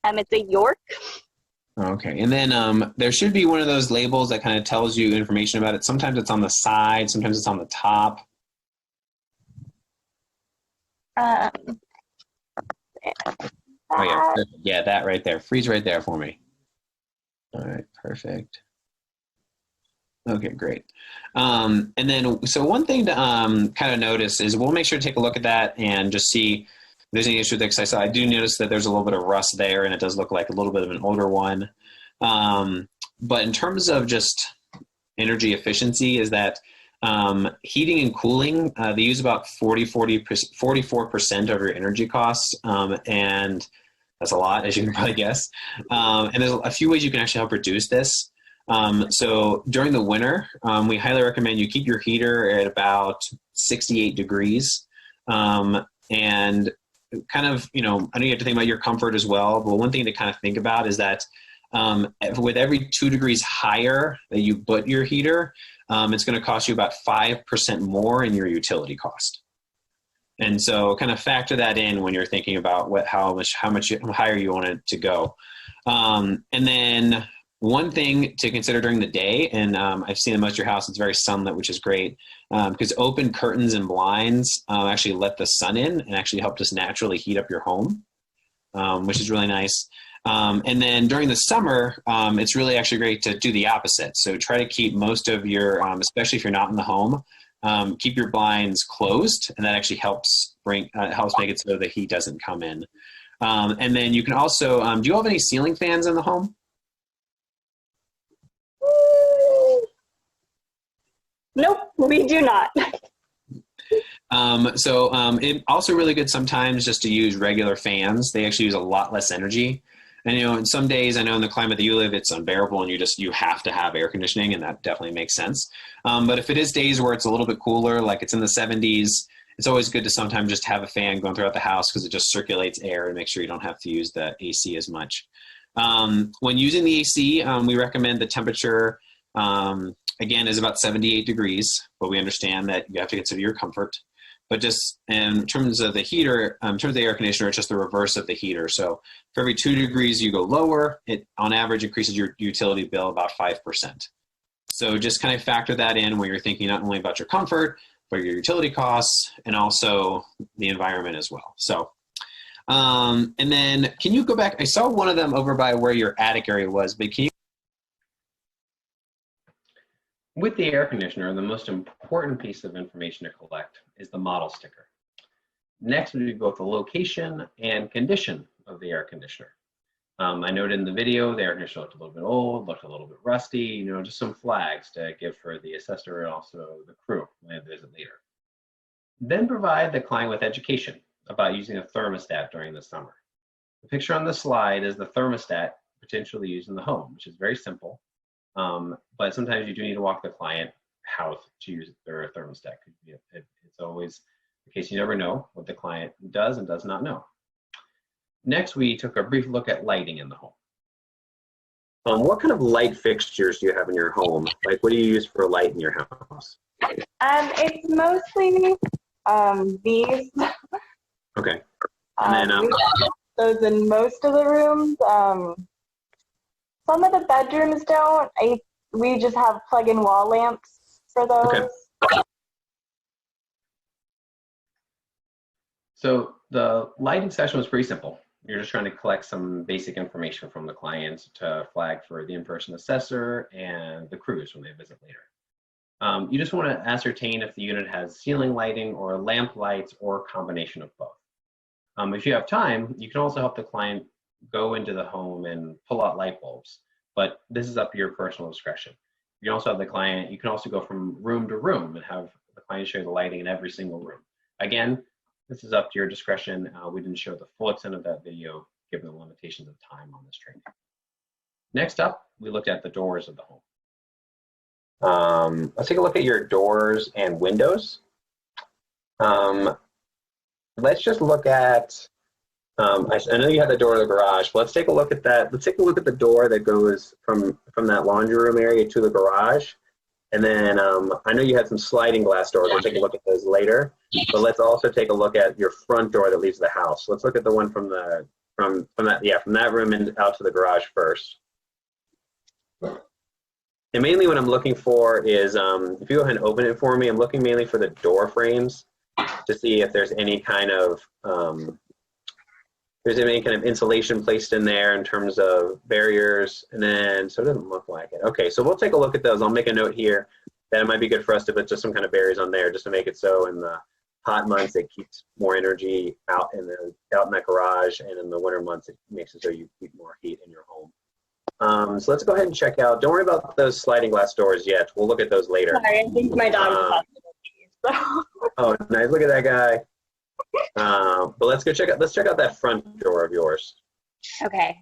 Speaker 4: It's a York.
Speaker 5: Okay. And then there should be one of those labels that kind of tells you information about it. Sometimes it's on the side, sometimes it's on the top.
Speaker 4: Yeah.
Speaker 5: Oh yeah, perfect. Yeah, that right there. Freeze right there for me. All right, perfect. Okay, great. And then, so one thing to kind of notice is we'll make sure to take a look at that and just see if there's any issue with it. Because I do notice that there's a little bit of rust there, and it does look like a little bit of an older one. But in terms of just energy efficiency, is that heating and cooling, they use about 44% of your energy costs, and that's a lot, as you can probably guess. And there's a few ways you can actually help reduce this. So during the winter, we highly recommend you keep your heater at about 68 degrees. And kind of, I know you have to think about your comfort as well, but one thing to kind of think about is that with every 2 degrees higher that you put your heater, it's going to cost you about 5% more in your utility cost. And so kind of factor that in when you're thinking about how much higher you want it to go. And then one thing to consider during the day, and I've seen in most of your house, it's very sunlit, which is great, because open curtains and blinds actually let the sun in and actually help just naturally heat up your home, which is really nice. And then during the summer, it's really actually great to do the opposite. So try to keep most of your, especially if you're not in the home, keep your blinds closed, and that actually helps make it so the heat doesn't come in. And then you can also, do you have any ceiling fans in the home?
Speaker 4: Nope, we do not.
Speaker 5: It also really good sometimes just to use regular fans. They actually use a lot less energy. And, in some days, I know in the climate that you live, it's unbearable and you have to have air conditioning, and that definitely makes sense. But if it is days where it's a little bit cooler, like it's in the 70s, it's always good to sometimes just have a fan going throughout the house because it just circulates air and make sure you don't have to use the AC as much. When using the AC, we recommend the temperature, again, is about 78 degrees, but we understand that you have to consider your comfort. But just in terms of the heater, in terms of the air conditioner, it's just the reverse of the heater. So for every 2 degrees you go lower, it on average increases your utility bill about 5%. So just kind of factor that in when you're thinking not only about your comfort, but your utility costs and also the environment as well. So, and then can you go back? I saw one of them over by where your attic area was, but can you?
Speaker 1: With the air conditioner, the most important piece of information to collect is the model sticker. Next would be both the location and condition of the air conditioner. I noted in the video, the air conditioner looked a little bit old, looked a little bit rusty, just some flags to give for the assessor and also the crew when they visit later. Then provide the client with education about using a thermostat during the summer. The picture on the slide is the thermostat potentially used in the home, which is very simple. But sometimes you do need to walk the client how to use their thermostat. It's always the case you never know what the client does and does not know. Next, we took a brief look at lighting in the home.
Speaker 2: What kind of light fixtures do you have in your home? Like, what do you use for light in your house?
Speaker 4: It's mostly these.
Speaker 2: Okay. And then,
Speaker 4: those in most of the rooms. Some of the bedrooms don't. We just have plug-in wall lamps for those.
Speaker 2: Okay.
Speaker 1: So the lighting session was pretty simple. You're just trying to collect some basic information from the client to flag for the in-person assessor and the crews when they visit later. You just want to ascertain if the unit has ceiling lighting or lamp lights or a combination of both. If you have time, you can also help the client go into the home and pull out light bulbs, but this is up to your personal discretion. You can also have the client, you can also go from room to room and have the client share the lighting in every single room. Again, this is up to your discretion. We didn't show the full extent of that video given the limitations of time on this training. Next up, we looked at the doors of the home. Let's take a look at your doors and windows. Let's just look at, I know you have the door to the garage, but let's take a look at that. Let's take a look at the door that goes from that laundry room area to the garage. And then I know you had some sliding glass doors. We'll take a look at those later. But let's also take a look at your front door that leaves the house. Let's look at the one from that room and out to the garage first. And mainly what I'm looking for is, if you go ahead and open it for me, I'm looking mainly for the door frames to see if there's any kind of insulation placed in there in terms of barriers. And then, so it doesn't look like it. Okay, so we'll take a look at those. I'll make a note here that it might be good for us to put just some kind of barriers on there just to make it so in the hot months it keeps more energy out in that garage, and in the winter months it makes it so you keep more heat in your home. So let's go ahead and check out. Don't worry about those sliding glass doors yet. We'll look at those later.
Speaker 4: Sorry, I think my dog is so.
Speaker 2: Oh, nice. Look at that guy. But let's check out that front door of yours.
Speaker 4: Okay.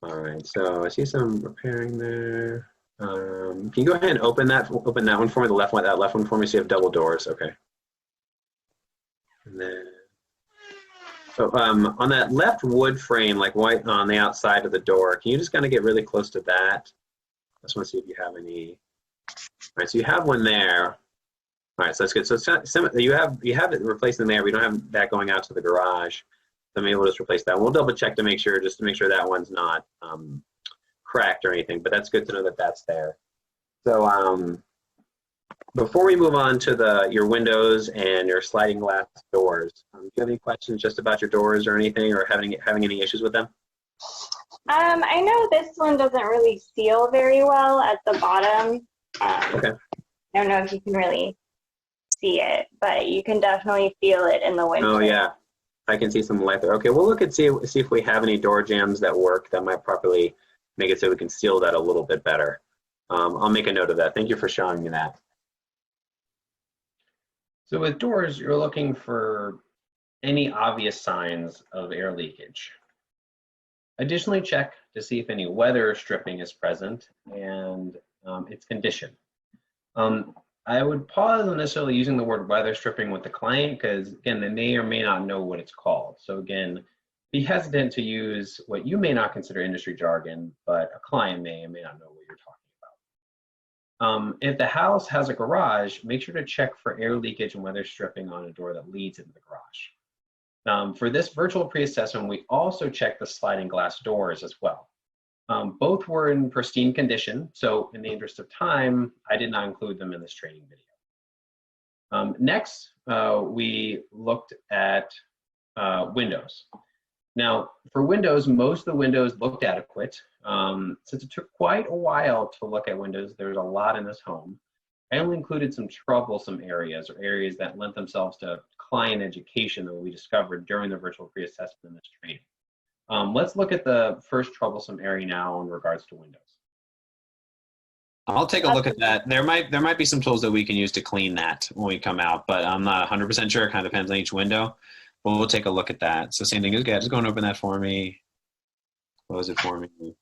Speaker 2: All right, so I see some repairing there. Can you go ahead and open that one for me, that left one for me, so you have double doors, okay. And then, so on that left wood frame, like white on the outside of the door, can you just kind of get really close to that? I just want to see if you have any. All right, so you have one there. All right, so that's good. So you have it replaced in there. We don't have that going out to the garage. So maybe we'll just replace that. We'll double check to make sure that one's not cracked or anything. But that's good to know that that's there. So before we move on to your windows and your sliding glass doors, do you have any questions just about your doors or anything, or having any issues with them?
Speaker 4: I know this one doesn't really seal very well at the bottom.
Speaker 2: Okay.
Speaker 4: I don't know if you can really see it, but you can definitely feel it in the winter.
Speaker 2: Oh yeah, I can see some light there. Okay, we'll look and see if we have any door jambs that work that might properly make it so we can seal that a little bit better. I'll make a note of that. Thank you for showing me that.
Speaker 1: So with doors, you're looking for any obvious signs of air leakage. Additionally, check to see if any weather stripping is present and its condition. I would pause on necessarily using the word weather stripping with the client because, again, they may or may not know what it's called. So again, be hesitant to use what you may not consider industry jargon, but a client may or may not know what you're talking about. If the house has a garage, make sure to check for air leakage and weather stripping on a door that leads into the garage. For this virtual pre-assessment, we also checked the sliding glass doors as well. Both were in pristine condition, so in the interest of time, I did not include them in this training video. Next, we looked at windows. Now, for windows, most of the windows looked adequate. Since it took quite a while to look at windows, there's a lot in this home. I only included some troublesome areas or areas that lent themselves to client education that we discovered during the virtual pre-assessment in this training. Let's look at the first troublesome area now in regards to windows.
Speaker 5: I'll take a look at that. There might be some tools that we can use to clean that when we come out, but I'm not 100% sure. It kind of depends on each window. But we'll take a look at that. So same thing as just go and open that for me. Close it for me.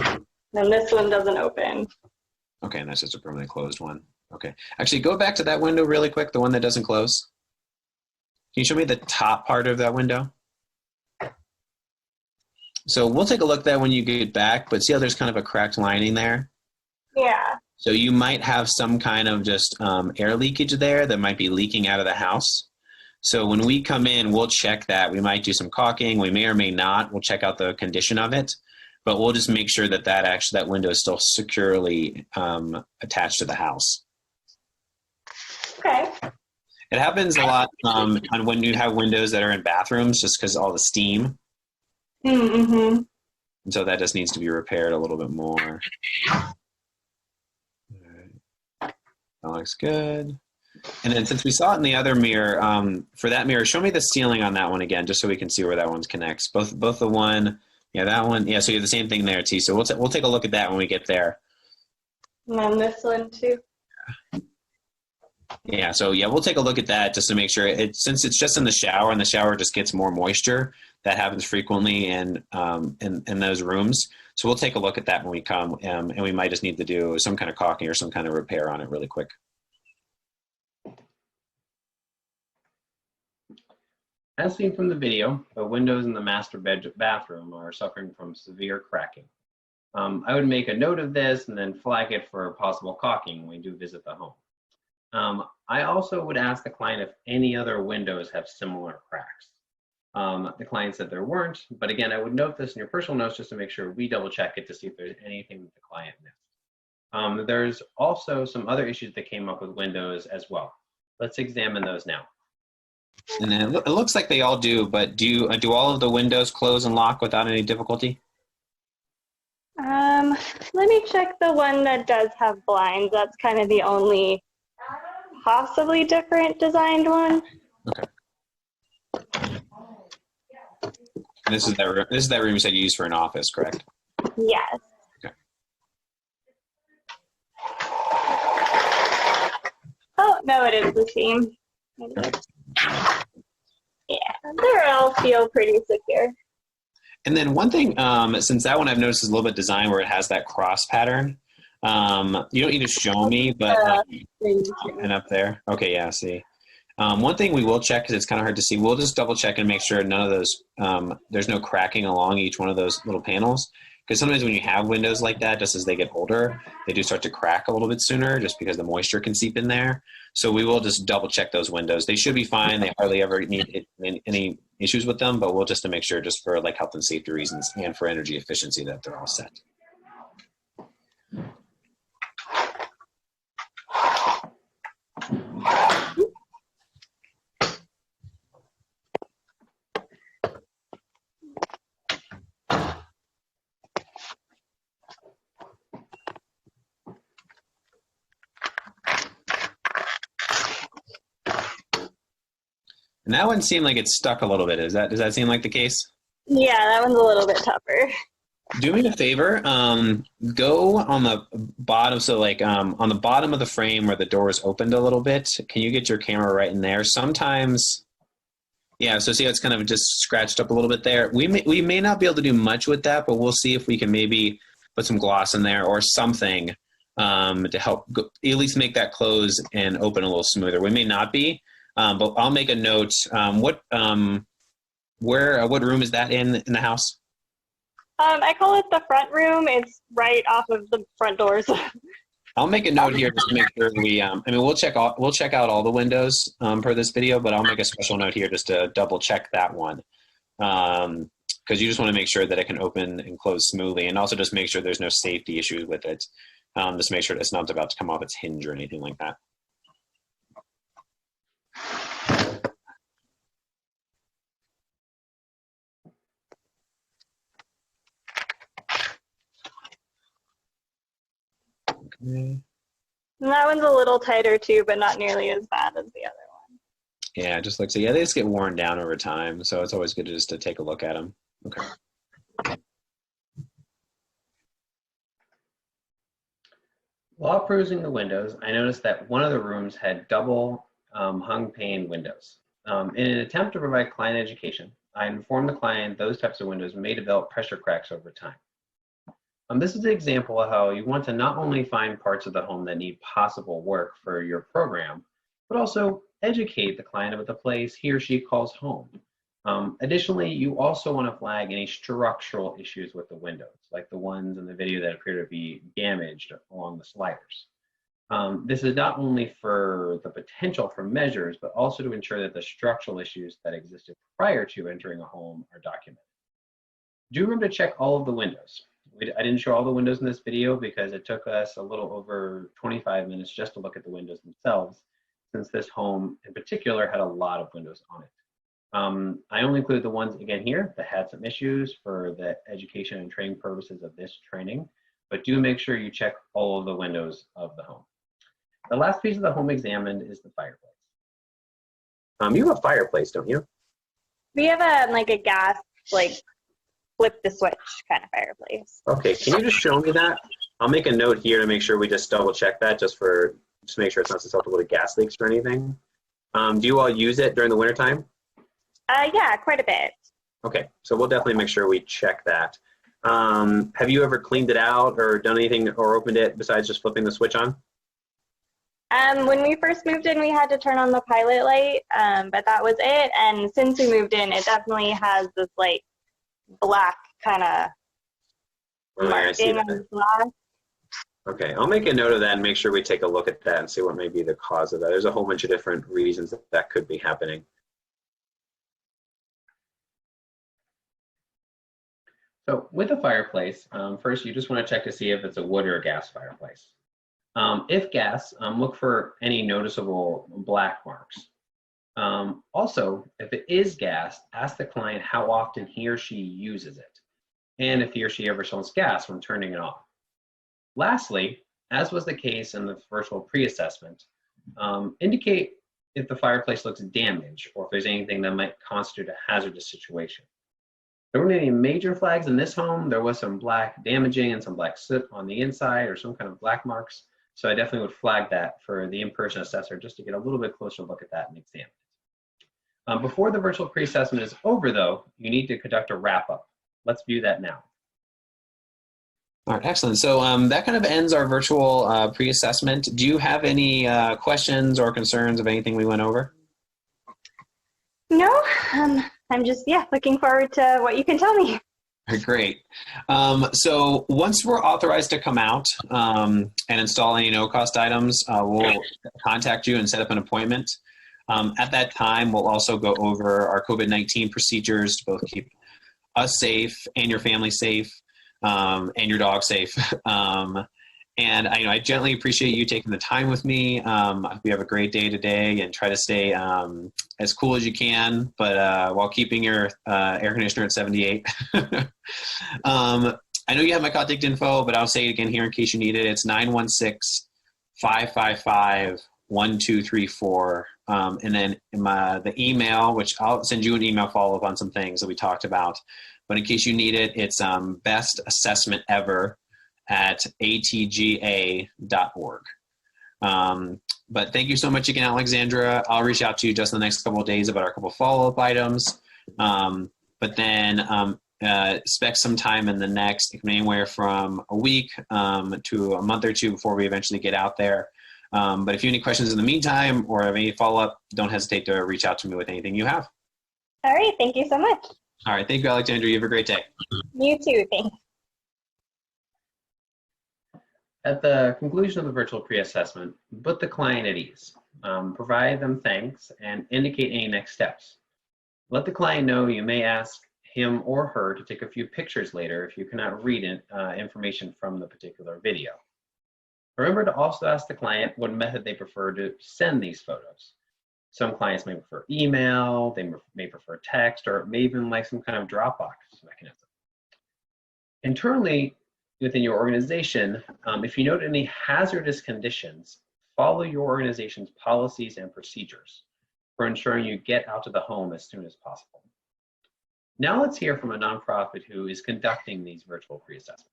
Speaker 4: And this one doesn't open.
Speaker 5: Okay, and that's just a permanently closed one. Okay. Actually, go back to that window really quick, the one that doesn't close. Can you show me the top part of that window? So we'll take a look at that when you get back, but see how there's kind of a cracked lining there?
Speaker 4: Yeah.
Speaker 5: So you might have some kind of just air leakage there that might be leaking out of the house. So when we come in, we'll check that. We might do some caulking. We may or may not. We'll check out the condition of it, but we'll just make sure that that window is still securely attached to the house.
Speaker 4: Okay.
Speaker 5: It happens a lot on when you have windows that are in bathrooms, just because all the steam.
Speaker 4: Mm-hmm.
Speaker 5: And so that just needs to be repaired a little bit more. That looks good. And then since we saw it in the other mirror, for that mirror, show me the ceiling on that one again, just so we can see where that one connects. Both the one, yeah, that one, yeah. So you have the same thing there, T. So we'll take a look at that when we get there.
Speaker 4: And then this one too.
Speaker 5: Yeah. So yeah, we'll take a look at that just to make sure. Since it's just in the shower, and the shower just gets more moisture. That happens frequently in those rooms. So we'll take a look at that when we come, and we might just need to do some kind of caulking or some kind of repair on it really quick.
Speaker 1: As seen from the video, the windows in the master bathroom are suffering from severe cracking. I would make a note of this and then flag it for possible caulking when we do visit the home. I also would ask the client if any other windows have similar cracks. The client said there weren't, but again, I would note this in your personal notes just to make sure we double check it to see if there's anything that the client missed. There's also some other issues that came up with windows as well. Let's examine those now.
Speaker 5: And then it looks like they all do, but do all of the windows close and lock without any difficulty?
Speaker 4: Let me check the one that does have blinds. That's kind of the only possibly different designed one.
Speaker 5: Okay. And this is that room you said you used for an office, correct?
Speaker 4: Yes.
Speaker 5: Okay.
Speaker 4: Oh, no, it is the same. Yeah, they all feel pretty secure.
Speaker 5: And then one thing, since that one I've noticed is a little bit designed where it has that cross pattern. You don't need to show me, but and up there. Okay, yeah, see. One thing we will check, because it's kind of hard to see, we'll just double check and make sure none of those, there's no cracking along each one of those little panels. Because sometimes when you have windows like that, just as they get older, they do start to crack a little bit sooner just because the moisture can seep in there. So we will just double check those windows. They should be fine. They hardly ever need any issues with them, but we'll just to make sure, just for like health and safety reasons and for energy efficiency, that they're all set. And that one seemed like it's stuck a little bit. Does that seem like the case?
Speaker 4: Yeah, that one's a little bit tougher.
Speaker 5: Do me a favor. Go on the bottom. So like on the bottom of the frame where the door is opened a little bit. Can you get your camera right in there? Sometimes, yeah. So see how it's kind of just scratched up a little bit there. We may not be able to do much with that, but we'll see if we can maybe put some gloss in there or something to help at least make that close and open a little smoother. We may not be, but I'll make a note. What room is that in the house?
Speaker 4: I call it the front room. It's right off of the front doors.
Speaker 5: I'll make a note here just to make sure we. We'll check out all the windows per this video, but I'll make a special note here just to double check that one, because you just want to make sure that it can open and close smoothly, and also just make sure there's no safety issues with it. Just make sure it's not about to come off its hinge or anything like that. Okay.
Speaker 4: And that one's a little tighter too, but not nearly as bad as the other one.
Speaker 5: Yeah, just looks. Yeah, they just get worn down over time, so it's always good just to take a look at them. Okay.
Speaker 1: While perusing the windows, I noticed that one of the rooms had double hung pane windows. In an attempt to provide client education, I informed the client those types of windows may develop pressure cracks over time. This is an example of how you want to not only find parts of the home that need possible work for your program, but also educate the client about the place he or she calls home. Additionally, you also want to flag any structural issues with the windows, like the ones in the video that appear to be damaged along the sliders. This is not only for the potential for measures, but also to ensure that the structural issues that existed prior to entering a home are documented. Do remember to check all of the windows. I didn't show all the windows in this video because it took us a little over 25 minutes just to look at the windows themselves, since this home in particular had a lot of windows on it. I only included the ones, again, here that had some issues for the education and training purposes of this training, but do make sure you check all of the windows of the home. The last piece of the home examined is the fireplace. You have a fireplace, don't you?
Speaker 4: We have a gas, flip the switch kind of fireplace.
Speaker 2: Okay, can you just show me that? I'll make a note here to make sure we just double check that, just make sure it's not susceptible to gas leaks or anything. Do you all use it during the wintertime?
Speaker 4: Yeah, quite a bit.
Speaker 2: Okay, so we'll definitely make sure we check that. Have you ever cleaned it out or done anything or opened it besides just flipping the switch on?
Speaker 4: When we first moved in, we had to turn on the pilot light, but that was it. And since we moved in, it definitely has this black kind of marking on the glass.
Speaker 2: Okay, I'll make a note of that and make sure we take a look at that and see what may be the cause of that. There's a whole bunch of different reasons that could be happening.
Speaker 1: So with a fireplace, first you just want to check to see if it's a wood or a gas fireplace. If gas, look for any noticeable black marks. Also, if it is gas, ask the client how often he or she uses it, and if he or she ever smells gas when turning it off. Lastly, as was the case in the virtual pre-assessment, indicate if the fireplace looks damaged or if there's anything that might constitute a hazardous situation. There weren't any major flags in this home. There was some black damaging and some black soot on the inside or some kind of black marks. So I definitely would flag that for the in-person assessor just to get a little bit closer look at that and examine it. Before the virtual pre-assessment is over, though, you need to conduct a wrap-up. Let's view that now.
Speaker 5: All right, excellent. So that kind of ends our virtual pre-assessment. Do you have any questions or concerns of anything we went over?
Speaker 4: No, I'm just, looking forward to what you can tell me.
Speaker 5: Great. So once we're authorized to come out and install any no-cost items, we'll contact you and set up an appointment. At that time, we'll also go over our COVID-19 procedures to both keep us safe and your family safe and your dog safe. And I gently appreciate you taking the time with me. We have a great day today and try to stay as cool as you can, but while keeping your air conditioner at 78. I know you have my contact info, but I'll say it again here in case you need it. It's 916-555-1010. 1234. And then the email, which I'll send you an email follow-up on some things that we talked about. But in case you need it, it's bestassessmentever@atga.org. But thank you so much again, Alexandra. I'll reach out to you just in the next couple of days about our couple of follow-up items. But then expect some time in the next, anywhere from a week to a month or two before we eventually get out there. But if you have any questions in the meantime or have any follow-up, don't hesitate to reach out to me with anything you have.
Speaker 4: All right. Thank you so much.
Speaker 5: All right. Thank you, Alexandra. You have a great day.
Speaker 4: You too. Thanks.
Speaker 1: At the conclusion of the virtual pre-assessment, put the client at ease. Provide them thanks and indicate any next steps. Let the client know you may ask him or her to take a few pictures later if you cannot read information from the particular video. Remember to also ask the client what method they prefer to send these photos. Some clients may prefer email, they may prefer text, or may even like some kind of Dropbox mechanism. Internally, within your organization, if you note any hazardous conditions, follow your organization's policies and procedures for ensuring you get out to the home as soon as possible. Now let's hear from a nonprofit who is conducting these virtual pre-assessments.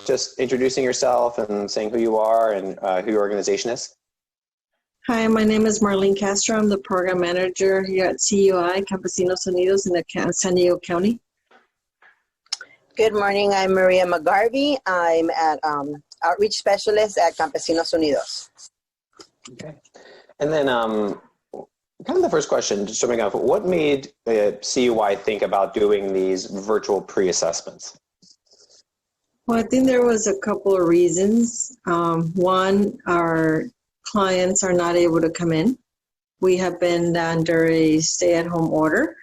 Speaker 2: Just introducing yourself and saying who you are and who your organization is.
Speaker 6: Hi, my name is Marlene Castro. I'm the program manager here at CUI, Campesinos Unidos in the San Diego County.
Speaker 7: Good morning, I'm Maria McGarvey. I'm an outreach specialist at Campesinos Unidos.
Speaker 2: Okay. And then kind of the first question, just jumping off, what made CUI think about doing these virtual pre-assessments?
Speaker 6: Well, I think there was a couple of reasons. One, our clients are not able to come in. We have been under a stay-at-home order.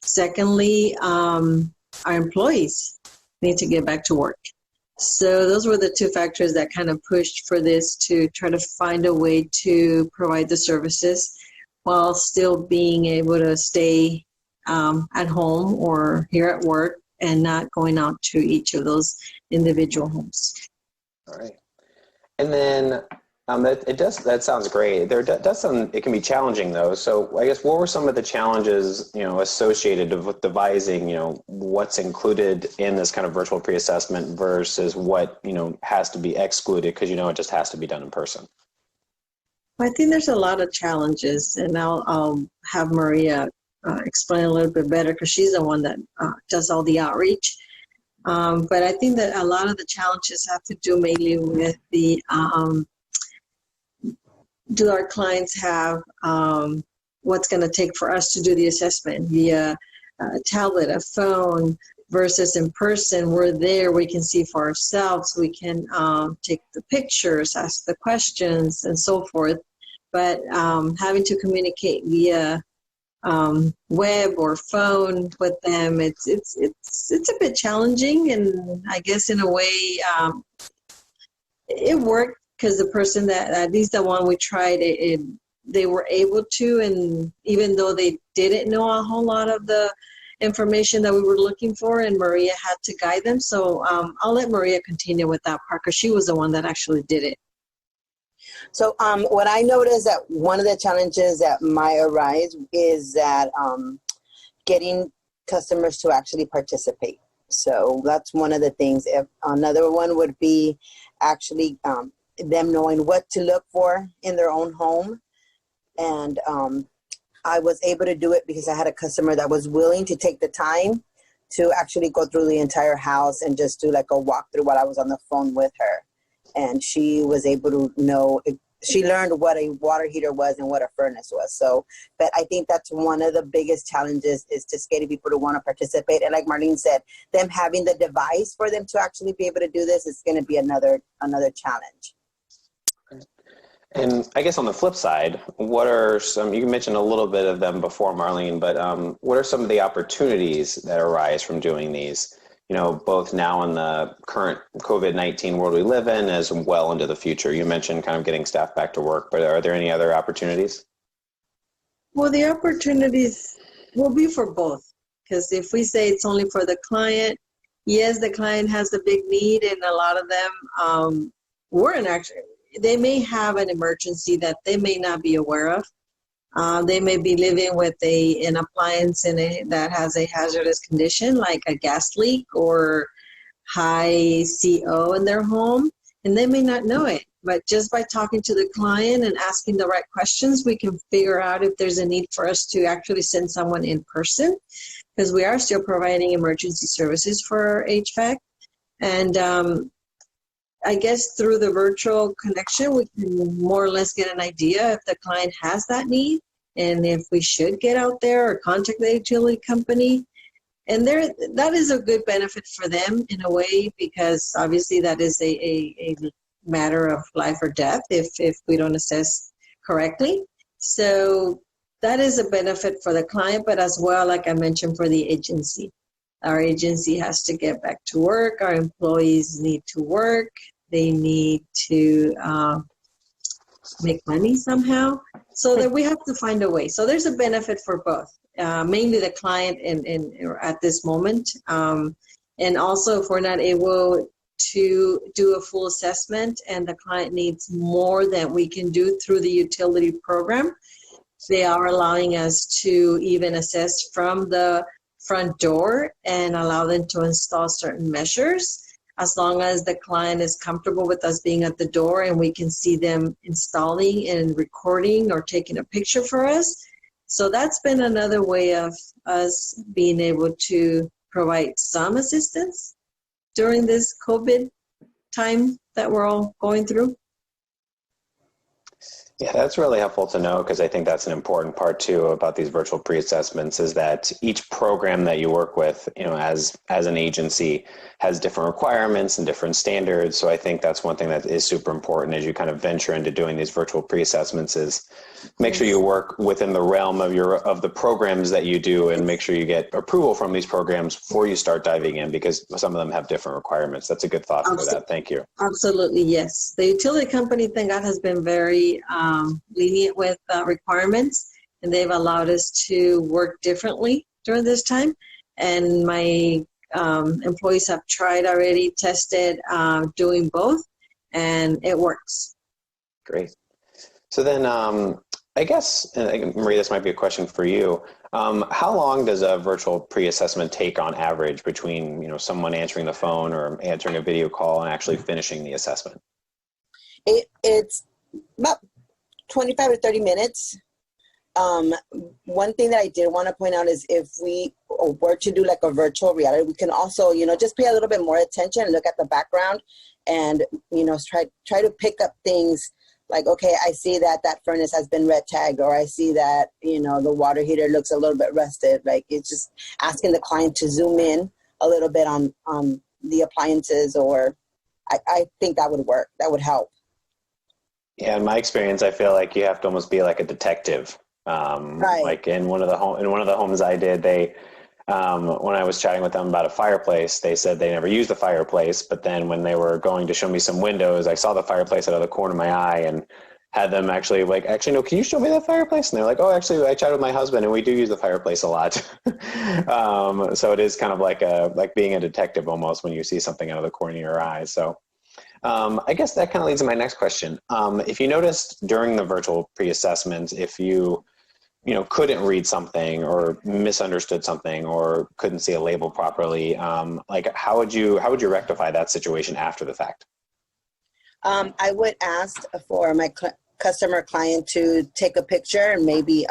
Speaker 6: Secondly, our employees need to get back to work. So those were the two factors that kind of pushed for this, to try to find a way to provide the services while still being able to stay at home or here at work and not going out to each of those individual homes.
Speaker 2: All right. And then that sounds great. It can be challenging though. So I guess what were some of the challenges, associated with devising, what's included in this kind of virtual pre-assessment versus what, has to be excluded because, it just has to be done in person?
Speaker 6: I think there's a lot of challenges, and I'll have Maria explain a little bit better because she's the one that does all the outreach. But I think that a lot of the challenges have to do mainly with the do our clients have what's going to take for us to do the assessment via a tablet, a phone, versus in person. We're there, we can see for ourselves, we can take the pictures, ask the questions, and so forth. But having to communicate via web or phone with them, it's a bit challenging, and I guess in a way it worked because the person that, at least the one we tried, they were able to, and even though they didn't know a whole lot of the information that we were looking for, and Maria had to guide them. So I'll let Maria continue with that part because she was the one that actually did it.
Speaker 7: So what I noticed that one of the challenges that might arise is that getting customers to actually participate. So that's one of the things. If another one would be actually them knowing what to look for in their own home. And I was able to do it because I had a customer that was willing to take the time to actually go through the entire house and just do like a walkthrough while I was on the phone with her. And she was able to know, she learned what a water heater was and what a furnace was. So, but I think that's one of the biggest challenges, is just getting people to want to participate. And like Marlene said, them having the device for them to actually be able to do this is going to be another challenge.
Speaker 2: And I guess on the flip side, what are some, you mentioned a little bit of them before, Marlene, but what are some of the opportunities that arise from doing these, both now in the current COVID-19 world we live in, as well into the future? You mentioned kind of getting staff back to work, but are there any other opportunities?
Speaker 6: Well, the opportunities will be for both, because if we say it's only for the client, yes, the client has a big need, and a lot of them they may have an emergency that they may not be aware of. They may be living with an appliance that has a hazardous condition like a gas leak or high CO in their home, and they may not know it. But just by talking to the client and asking the right questions, we can figure out if there's a need for us to actually send someone in person, because we are still providing emergency services for HVAC. And I guess through the virtual connection, we can more or less get an idea if the client has that need and if we should get out there or contact the utility company. And that is a good benefit for them in a way, because obviously that is a matter of life or death if we don't assess correctly. So that is a benefit for the client, but as well, like I mentioned, for the agency. Our agency has to get back to work. Our employees need to work. They need to make money somehow. So that we have to find a way. So there's a benefit for both, mainly the client at this moment. And also if we're not able to do a full assessment and the client needs more than we can do through the utility program, they are allowing us to even assess from the front door and allow them to install certain measures, as long as the client is comfortable with us being at the door and we can see them installing and recording or taking a picture for us. So that's been another way of us being able to provide some assistance during this COVID time that we're all going through.
Speaker 2: Yeah, that's really helpful to know, because I think that's an important part too about these virtual pre-assessments, is that each program that you work with, as an agency, has different requirements and different standards. So I think that's one thing that is super important as you kind of venture into doing these virtual pre-assessments, is make sure you work within the realm of the programs that you do, and make sure you get approval from these programs before you start diving in, because some of them have different requirements. That's a good thought for that. Thank you.
Speaker 6: Absolutely, yes. The utility company, thank God, has been very lenient with requirements, and they've allowed us to work differently during this time. And my employees have tried already, tested doing both, and it works.
Speaker 2: Great. So then I guess, and Marie, this might be a question for you. How long does a virtual pre-assessment take on average between someone answering the phone or answering a video call and actually finishing the assessment?
Speaker 7: It's about 25 to 30 minutes. One thing that I did want to point out is if we were to do like a virtual reality, we can also, just pay a little bit more attention and look at the background and, try to pick up things like, okay, I see that furnace has been red tagged, or I see that, the water heater looks a little bit rusted. Like, it's just asking the client to zoom in a little bit on the appliances, or I think that would work. That would help.
Speaker 2: Yeah, in my experience, I feel like you have to almost be like a detective.
Speaker 7: Right.
Speaker 2: Like in one of the homes I did, they when I was chatting with them about a fireplace, they said they never used the fireplace. But then when they were going to show me some windows, I saw the fireplace out of the corner of my eye and had them actually no, can you show me that fireplace? And they're like, oh, actually, I chatted with my husband and we do use the fireplace a lot. So it is kind of like being a detective almost when you see something out of the corner of your eye. So I guess that kind of leads to my next question. If you noticed during the virtual pre-assessment, if you couldn't read something or misunderstood something or couldn't see a label properly, how would you rectify that situation after the fact?
Speaker 7: I would ask for my customer client to take a picture and maybe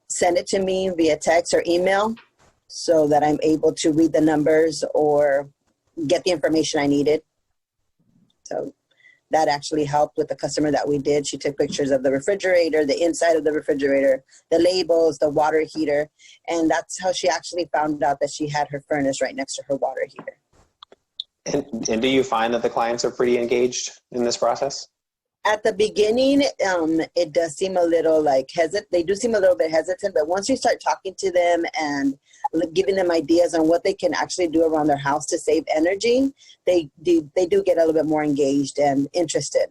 Speaker 7: send it to me via text or email so that I'm able to read the numbers or get the information I needed. So that actually helped with the customer that we did. She took pictures of the refrigerator, the inside of the refrigerator, the labels, the water heater. And that's how she actually found out that she had her furnace right next to her water heater.
Speaker 2: And do you find that the clients are pretty engaged in this process?
Speaker 7: At the beginning, it does seem a little hesitant. They do seem a little bit hesitant, but once you start talking to them and giving them ideas on what they can actually do around their house to save energy, they do get a little bit more engaged and interested.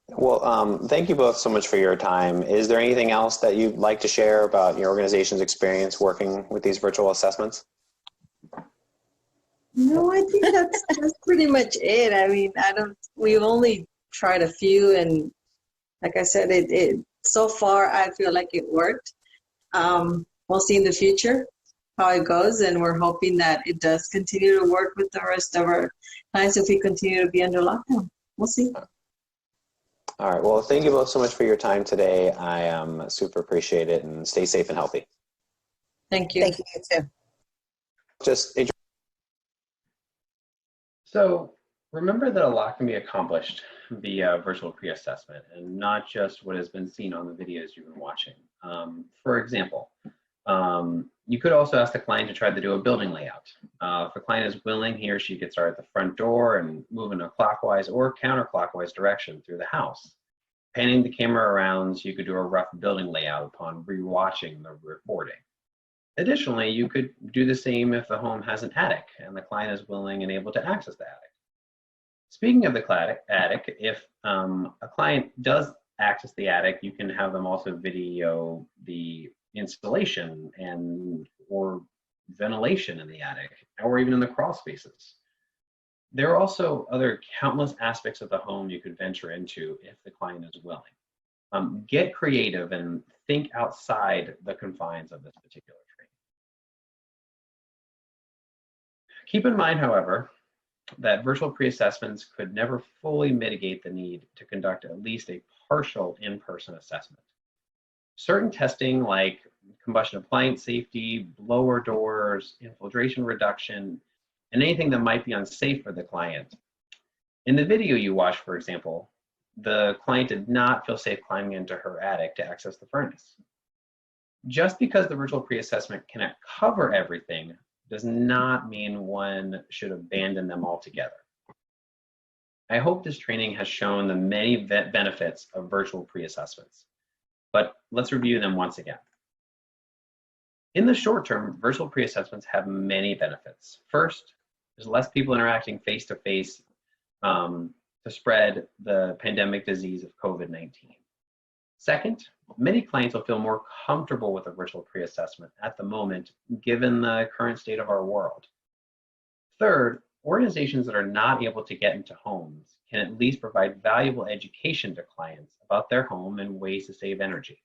Speaker 2: Well, thank you both so much for your time. Is there anything else that you'd like to share about your organization's experience working with these virtual assessments?
Speaker 6: No, I think that's pretty much it. I mean, we only tried a few, and like I said, it so far I feel like it worked. We'll see in the future how it goes, and we're hoping that it does continue to work with the rest of our clients if we continue to be under lockdown. We'll see.
Speaker 2: All right. Well, thank you both so much for your time today. I super appreciate it, and stay safe and healthy.
Speaker 6: Thank you.
Speaker 7: Thank you, you too.
Speaker 2: Just
Speaker 1: So remember that a lot can be accomplished via virtual pre-assessment, and not just what has been seen on the videos you've been watching. For example, you could also ask the client to try to do a building layout. If the client is willing, he or she could start at the front door and move in a clockwise or counterclockwise direction through the house. Panning the camera around so you could do a rough building layout upon rewatching the recording. Additionally, you could do the same if the home has an attic and the client is willing and able to access the attic. Speaking of the attic, if a client does access the attic, you can have them also video the installation and or ventilation in the attic, or even in the crawl spaces. There are also other countless aspects of the home you could venture into if the client is willing. Get creative and think outside the confines of this particular training. Keep in mind, however, that virtual pre-assessments could never fully mitigate the need to conduct at least a partial in-person assessment. Certain testing like combustion appliance safety, blower doors, infiltration reduction, and anything that might be unsafe for the client. In the video you watched, for example, the client did not feel safe climbing into her attic to access the furnace. Just because the virtual pre-assessment cannot cover everything does not mean one should abandon them altogether. I hope this training has shown the many benefits of virtual pre-assessments, but let's review them once again. In the short term, virtual pre-assessments have many benefits. First, there's less people interacting face-to-face to spread the pandemic disease of COVID-19. Second, many clients will feel more comfortable with a virtual pre-assessment at the moment, given the current state of our world. Third, organizations that are not able to get into homes can at least provide valuable education to clients about their home and ways to save energy.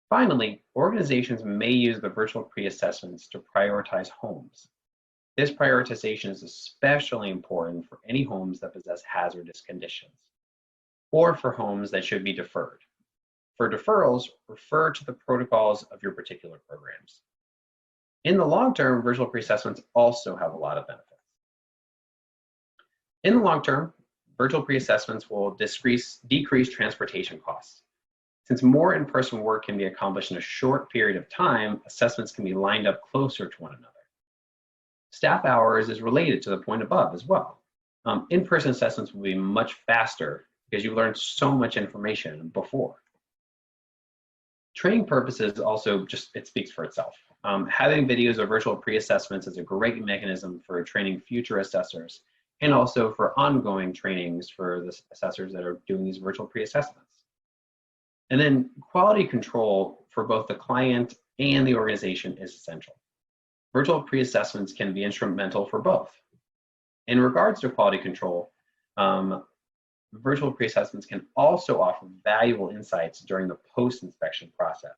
Speaker 1: Finally, organizations may use the virtual pre-assessments to prioritize homes. This prioritization is especially important for any homes that possess hazardous conditions, or for homes that should be deferred. For deferrals, refer to the protocols of your particular programs. In the long term, virtual pre-assessments also have a lot of benefits. In the long term, virtual pre-assessments will decrease transportation costs. Since more in-person work can be accomplished in a short period of time, assessments can be lined up closer to one another. Staff hours is related to the point above as well. In-person assessments will be much faster because you learned so much information before. Training purposes also it speaks for itself. Having videos of virtual pre-assessments is a great mechanism for training future assessors and also for ongoing trainings for the assessors that are doing these virtual pre-assessments. And then quality control for both the client and the organization is essential. Virtual pre-assessments can be instrumental for both. In regards to quality control, virtual pre-assessments can also offer valuable insights during the post-inspection process.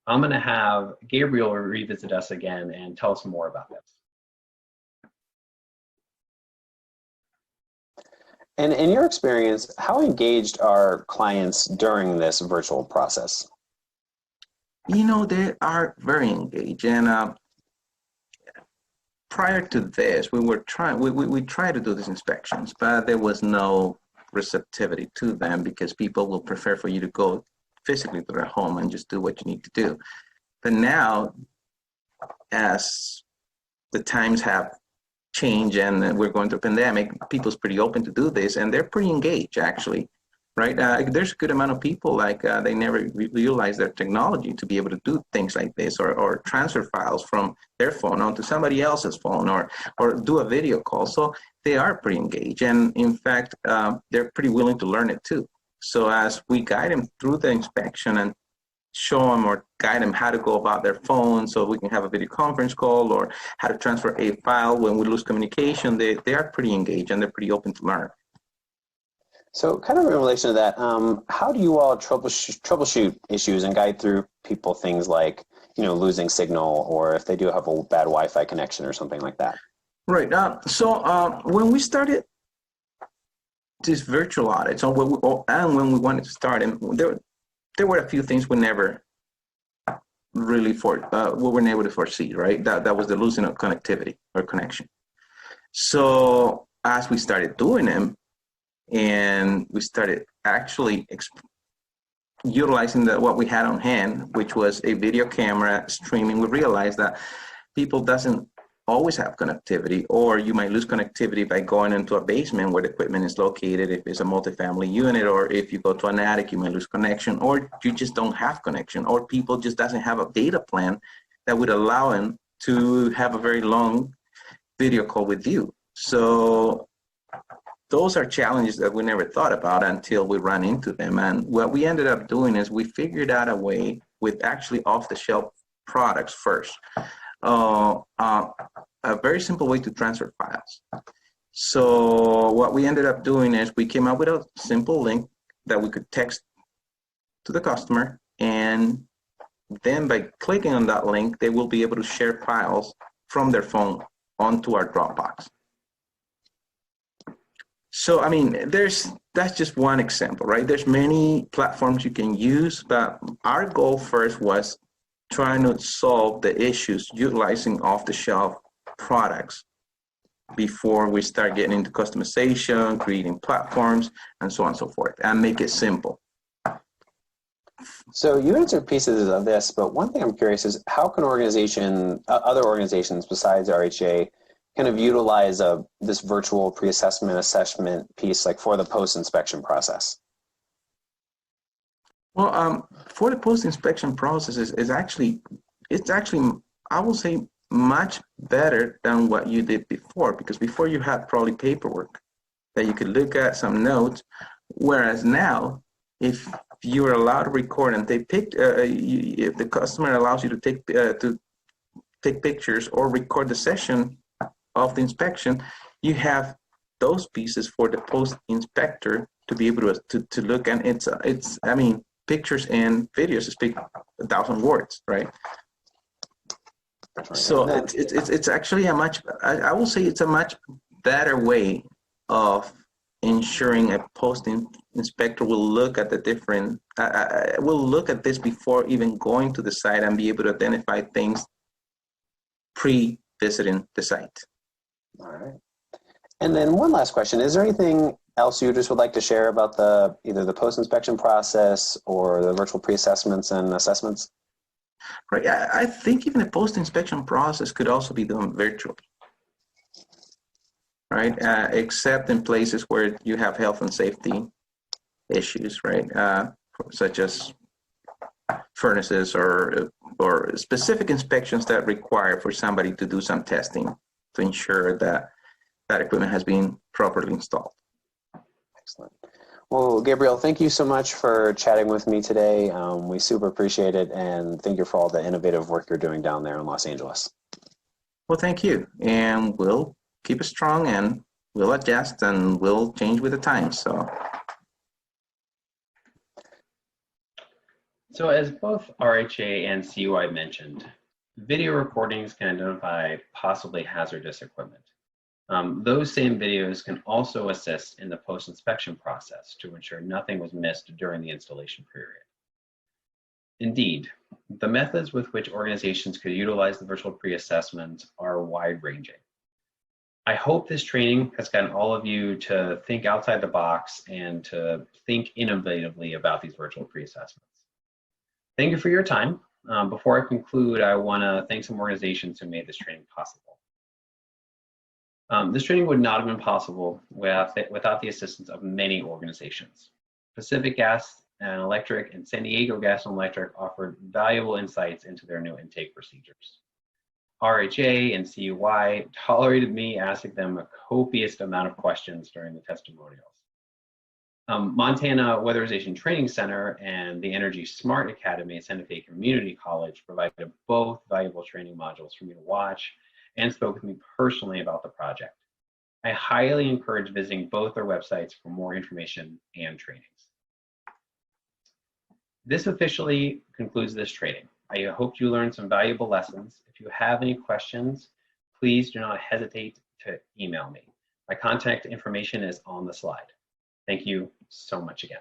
Speaker 1: I'm going to have Gabriel revisit us again and tell us more about this.
Speaker 2: And in your experience, how engaged are clients during this virtual process?
Speaker 3: You know, they are very engaged. And prior to this, we tried to do these inspections, but there was no receptivity to them because people will prefer for you to go physically to their home and just do what you need to do. But now, as the times have changed and we're going through a pandemic, people's pretty open to do this, and they're pretty engaged actually, right? There's a good amount of people they never realize their technology to be able to do things like this, or transfer files from their phone onto somebody else's phone, or do a video call. So they are pretty engaged, and in fact, they're pretty willing to learn it too. So as we guide them through the inspection and show them or guide them how to go about their phone so we can have a video conference call, or how to transfer a file when we lose communication. They are pretty engaged and they're pretty open to learn.
Speaker 2: So kind of in relation to that, how do you all troubleshoot issues and guide through people things like, losing signal, or if they do have a bad Wi-Fi connection or something like that?
Speaker 3: Right. So when we started this virtual audit, when we wanted to start, and there were a few things we never really we weren't able to foresee, right? That was the losing of connectivity or connection. So as we started doing them, and we started actually utilizing what we had on hand, which was a video camera streaming, we realized that people doesn't always have connectivity, or you might lose connectivity by going into a basement where the equipment is located if it's a multifamily unit, or if you go to an attic, you might lose connection, or you just don't have connection, or people just doesn't have a data plan that would allow them to have a very long video call with you. So those are challenges that we never thought about until we ran into them. And what we ended up doing is we figured out a way with actually off-the-shelf products first. A very simple way to transfer files. So what we ended up doing is we came up with a simple link that we could text to the customer, and then by clicking on that link, they will be able to share files from their phone onto our Dropbox. So, I mean, that's just one example, right? There's many platforms you can use, but our goal first was trying to solve the issues utilizing off-the-shelf products before we start getting into customization, creating platforms, and so on and so forth, and make it simple.
Speaker 2: So you answered pieces of this, but one thing I'm curious is how can other organizations besides RHA kind of utilize this virtual pre-assessment assessment piece, like for the post-inspection process?
Speaker 3: Well, for the post-inspection process it's actually, I will say, much better than what you did before, because before you had probably paperwork that you could look at, some notes, whereas now, if you are allowed to record and if the customer allows you to take pictures or record the session of the inspection, you have those pieces for the post-inspector to be able to look, and it's I mean, pictures and videos speak 1,000 words, right? So it's actually I will say it's a much better way of ensuring a post-inspector will look at the different, will look at this before even going to the site and be able to identify things pre-visiting the site.
Speaker 2: All right. And then one last question. Is there anything else you just would like to share about either the post-inspection process or the virtual pre-assessments and assessments?
Speaker 3: Right. I think even the post-inspection process could also be done virtually. Right. Except in places where you have health and safety issues, right? Such as furnaces or specific inspections that require for somebody to do some testing to ensure that that equipment has been properly installed.
Speaker 2: Excellent. Well, Gabriel, thank you so much for chatting with me today. We super appreciate it, and thank you for all the innovative work you're doing down there in Los Angeles.
Speaker 3: Well, thank you, and we'll keep it strong, and we'll adjust, and we'll change with the times.
Speaker 1: So as both RHA and CUI mentioned, video recordings can identify possibly hazardous equipment. Those same videos can also assist in the post-inspection process to ensure nothing was missed during the installation period. Indeed, the methods with which organizations could utilize the virtual pre-assessment are wide-ranging. I hope this training has gotten all of you to think outside the box and to think innovatively about these virtual pre-assessments. Thank you for your time. Before I conclude, I want to thank some organizations who made this training possible. This training would not have been possible without the assistance of many organizations. Pacific Gas and Electric and San Diego Gas and Electric offered valuable insights into their new intake procedures. RHA and CUI tolerated me asking them a copious amount of questions during the testimonials. Montana Weatherization Training Center and the Energy Smart Academy at Santa Fe Community College provided both valuable training modules for me to watch and spoke with me personally about the project. I highly encourage visiting both their websites for more information and trainings. This officially concludes this training. I hope you learned some valuable lessons. If you have any questions, please do not hesitate to email me. My contact information is on the slide. Thank you so much again.